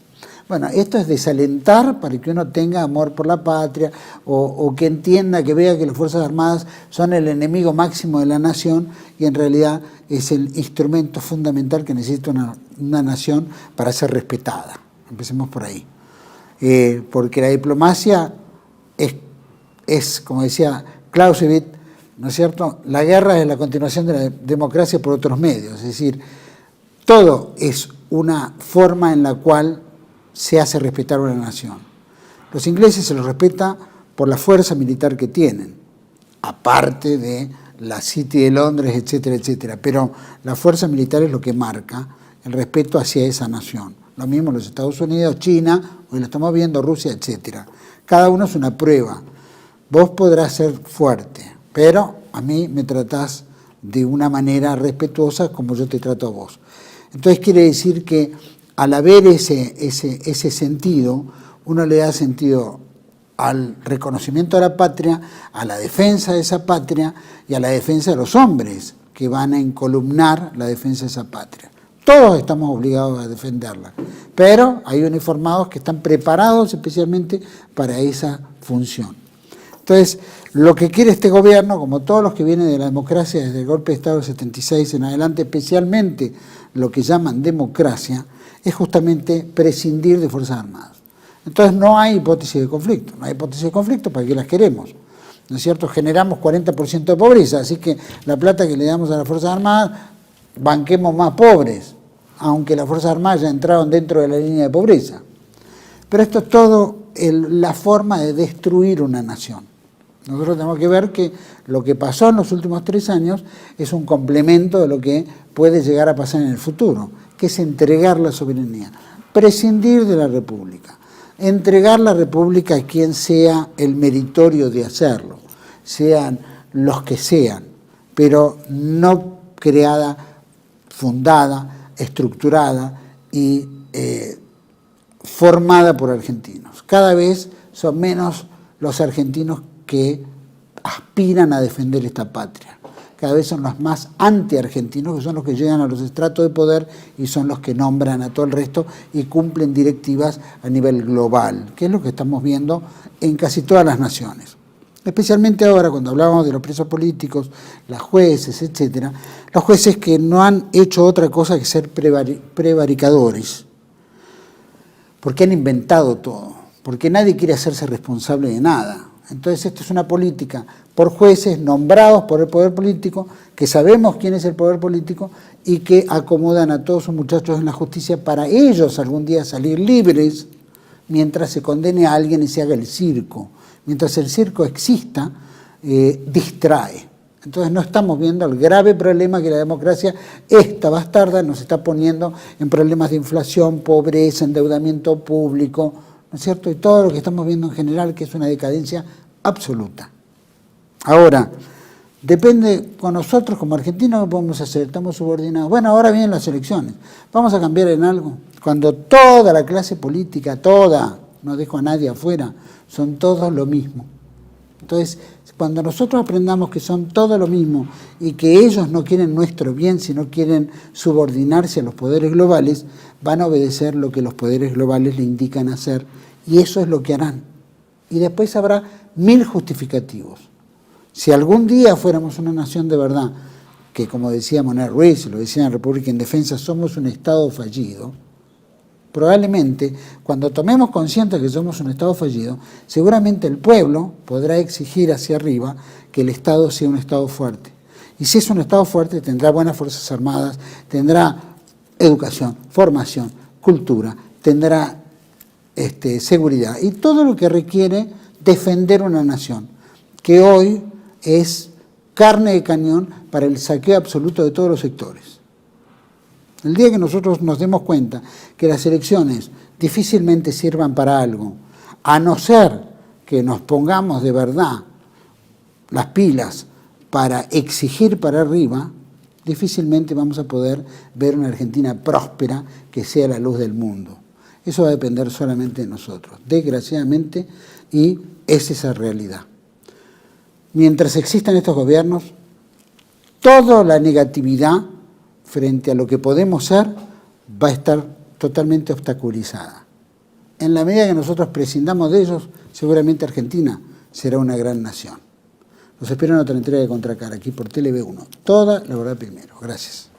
Speaker 1: Bueno, esto es desalentar para que uno tenga amor por la patria, o que entienda, que vea que las Fuerzas Armadas son el enemigo máximo de la nación, y en realidad es el instrumento fundamental que necesita una nación para ser respetada. Empecemos por ahí. Porque la diplomacia es, como decía Clausewitz, ¿no es cierto?, la guerra es la continuación de la democracia por otros medios, es decir, todo es una forma en la cual se hace respetar una nación. Los ingleses se los respeta por la fuerza militar que tienen, aparte de la City de Londres, etcétera, etcétera, pero la fuerza militar es lo que marca el respeto hacia esa nación. Lo mismo los Estados Unidos, China, hoy lo estamos viendo, Rusia, etcétera. Cada uno es una prueba. Vos podrás ser fuerte, pero a mí me tratás de una manera respetuosa como yo te trato a vos. Entonces quiere decir que al haber ese sentido, uno le da sentido al reconocimiento de la patria, a la defensa de esa patria y a la defensa de los hombres que van a encolumnar la defensa de esa patria. Todos estamos obligados a defenderla, pero hay uniformados que están preparados especialmente para esa función. Entonces, lo que quiere este gobierno, como todos los que vienen de la democracia desde el golpe de Estado del 76 en adelante, especialmente lo que llaman democracia, es justamente prescindir de Fuerzas Armadas. Entonces no hay hipótesis de conflicto, ¿para qué las queremos? ¿No es cierto? Generamos 40% de pobreza, así que la plata que le damos a las Fuerzas Armadas, banquemos más pobres, aunque las Fuerzas Armadas ya entraron dentro de la línea de pobreza. Pero esto es todo la forma de destruir una nación. Nosotros tenemos que ver que lo que pasó en los últimos 3 años es un complemento de lo que puede llegar a pasar en el futuro, que es entregar la soberanía, prescindir de la República, entregar la República a quien sea el meritorio de hacerlo, sean los que sean, pero no creada, fundada, estructurada y formada por argentinos. Cada vez son menos los argentinos que aspiran a defender esta patria. Cada vez son los más anti-argentinos, que son los que llegan a los estratos de poder y son los que nombran a todo el resto y cumplen directivas a nivel global, que es lo que estamos viendo en casi todas las naciones. Especialmente ahora, cuando hablábamos de los presos políticos, los jueces, etcétera, los jueces que no han hecho otra cosa que ser prevaricadores, porque han inventado todo, porque nadie quiere hacerse responsable de nada. Entonces esto es una política por jueces nombrados por el poder político, que sabemos quién es el poder político y que acomodan a todos sus muchachos en la justicia para ellos algún día salir libres mientras se condene a alguien y se haga el circo. Mientras el circo exista, distrae. Entonces no estamos viendo el grave problema que la democracia, esta bastarda, nos está poniendo en problemas de inflación, pobreza, endeudamiento público, ¿no es cierto? Y todo lo que estamos viendo en general, que es una decadencia absoluta. Ahora, depende con nosotros como argentinos qué podemos hacer, estamos subordinados. Bueno, ahora vienen las elecciones, vamos a cambiar en algo. Cuando toda la clase política, toda, no dejo a nadie afuera, son todos lo mismo. Entonces, cuando nosotros aprendamos que son todo lo mismo y que ellos no quieren nuestro bien, sino quieren subordinarse a los poderes globales, van a obedecer lo que los poderes globales le indican hacer, y eso es lo que harán. Y después habrá 1000 justificativos. Si algún día fuéramos una nación de verdad, que como decía Monet Ruiz, lo decía en República Indefensa, somos un Estado fallido, probablemente cuando tomemos conciencia que somos un Estado fallido, seguramente el pueblo podrá exigir hacia arriba que el Estado sea un Estado fuerte. Y si es un Estado fuerte, tendrá buenas Fuerzas Armadas, tendrá educación, formación, cultura, tendrá seguridad y todo lo que requiere defender una nación, que hoy es carne de cañón para el saqueo absoluto de todos los sectores. El día que nosotros nos demos cuenta que las elecciones difícilmente sirvan para algo, a no ser que nos pongamos de verdad las pilas para exigir para arriba, difícilmente vamos a poder ver una Argentina próspera que sea la luz del mundo. Eso va a depender solamente de nosotros, desgraciadamente, y es esa realidad. Mientras existan estos gobiernos, toda la negatividad frente a lo que podemos ser va a estar totalmente obstaculizada. En la medida que nosotros prescindamos de ellos, seguramente Argentina será una gran nación. Los espero en otra entrega de Contracara, aquí por TLV1. Toda la verdad primero. Gracias.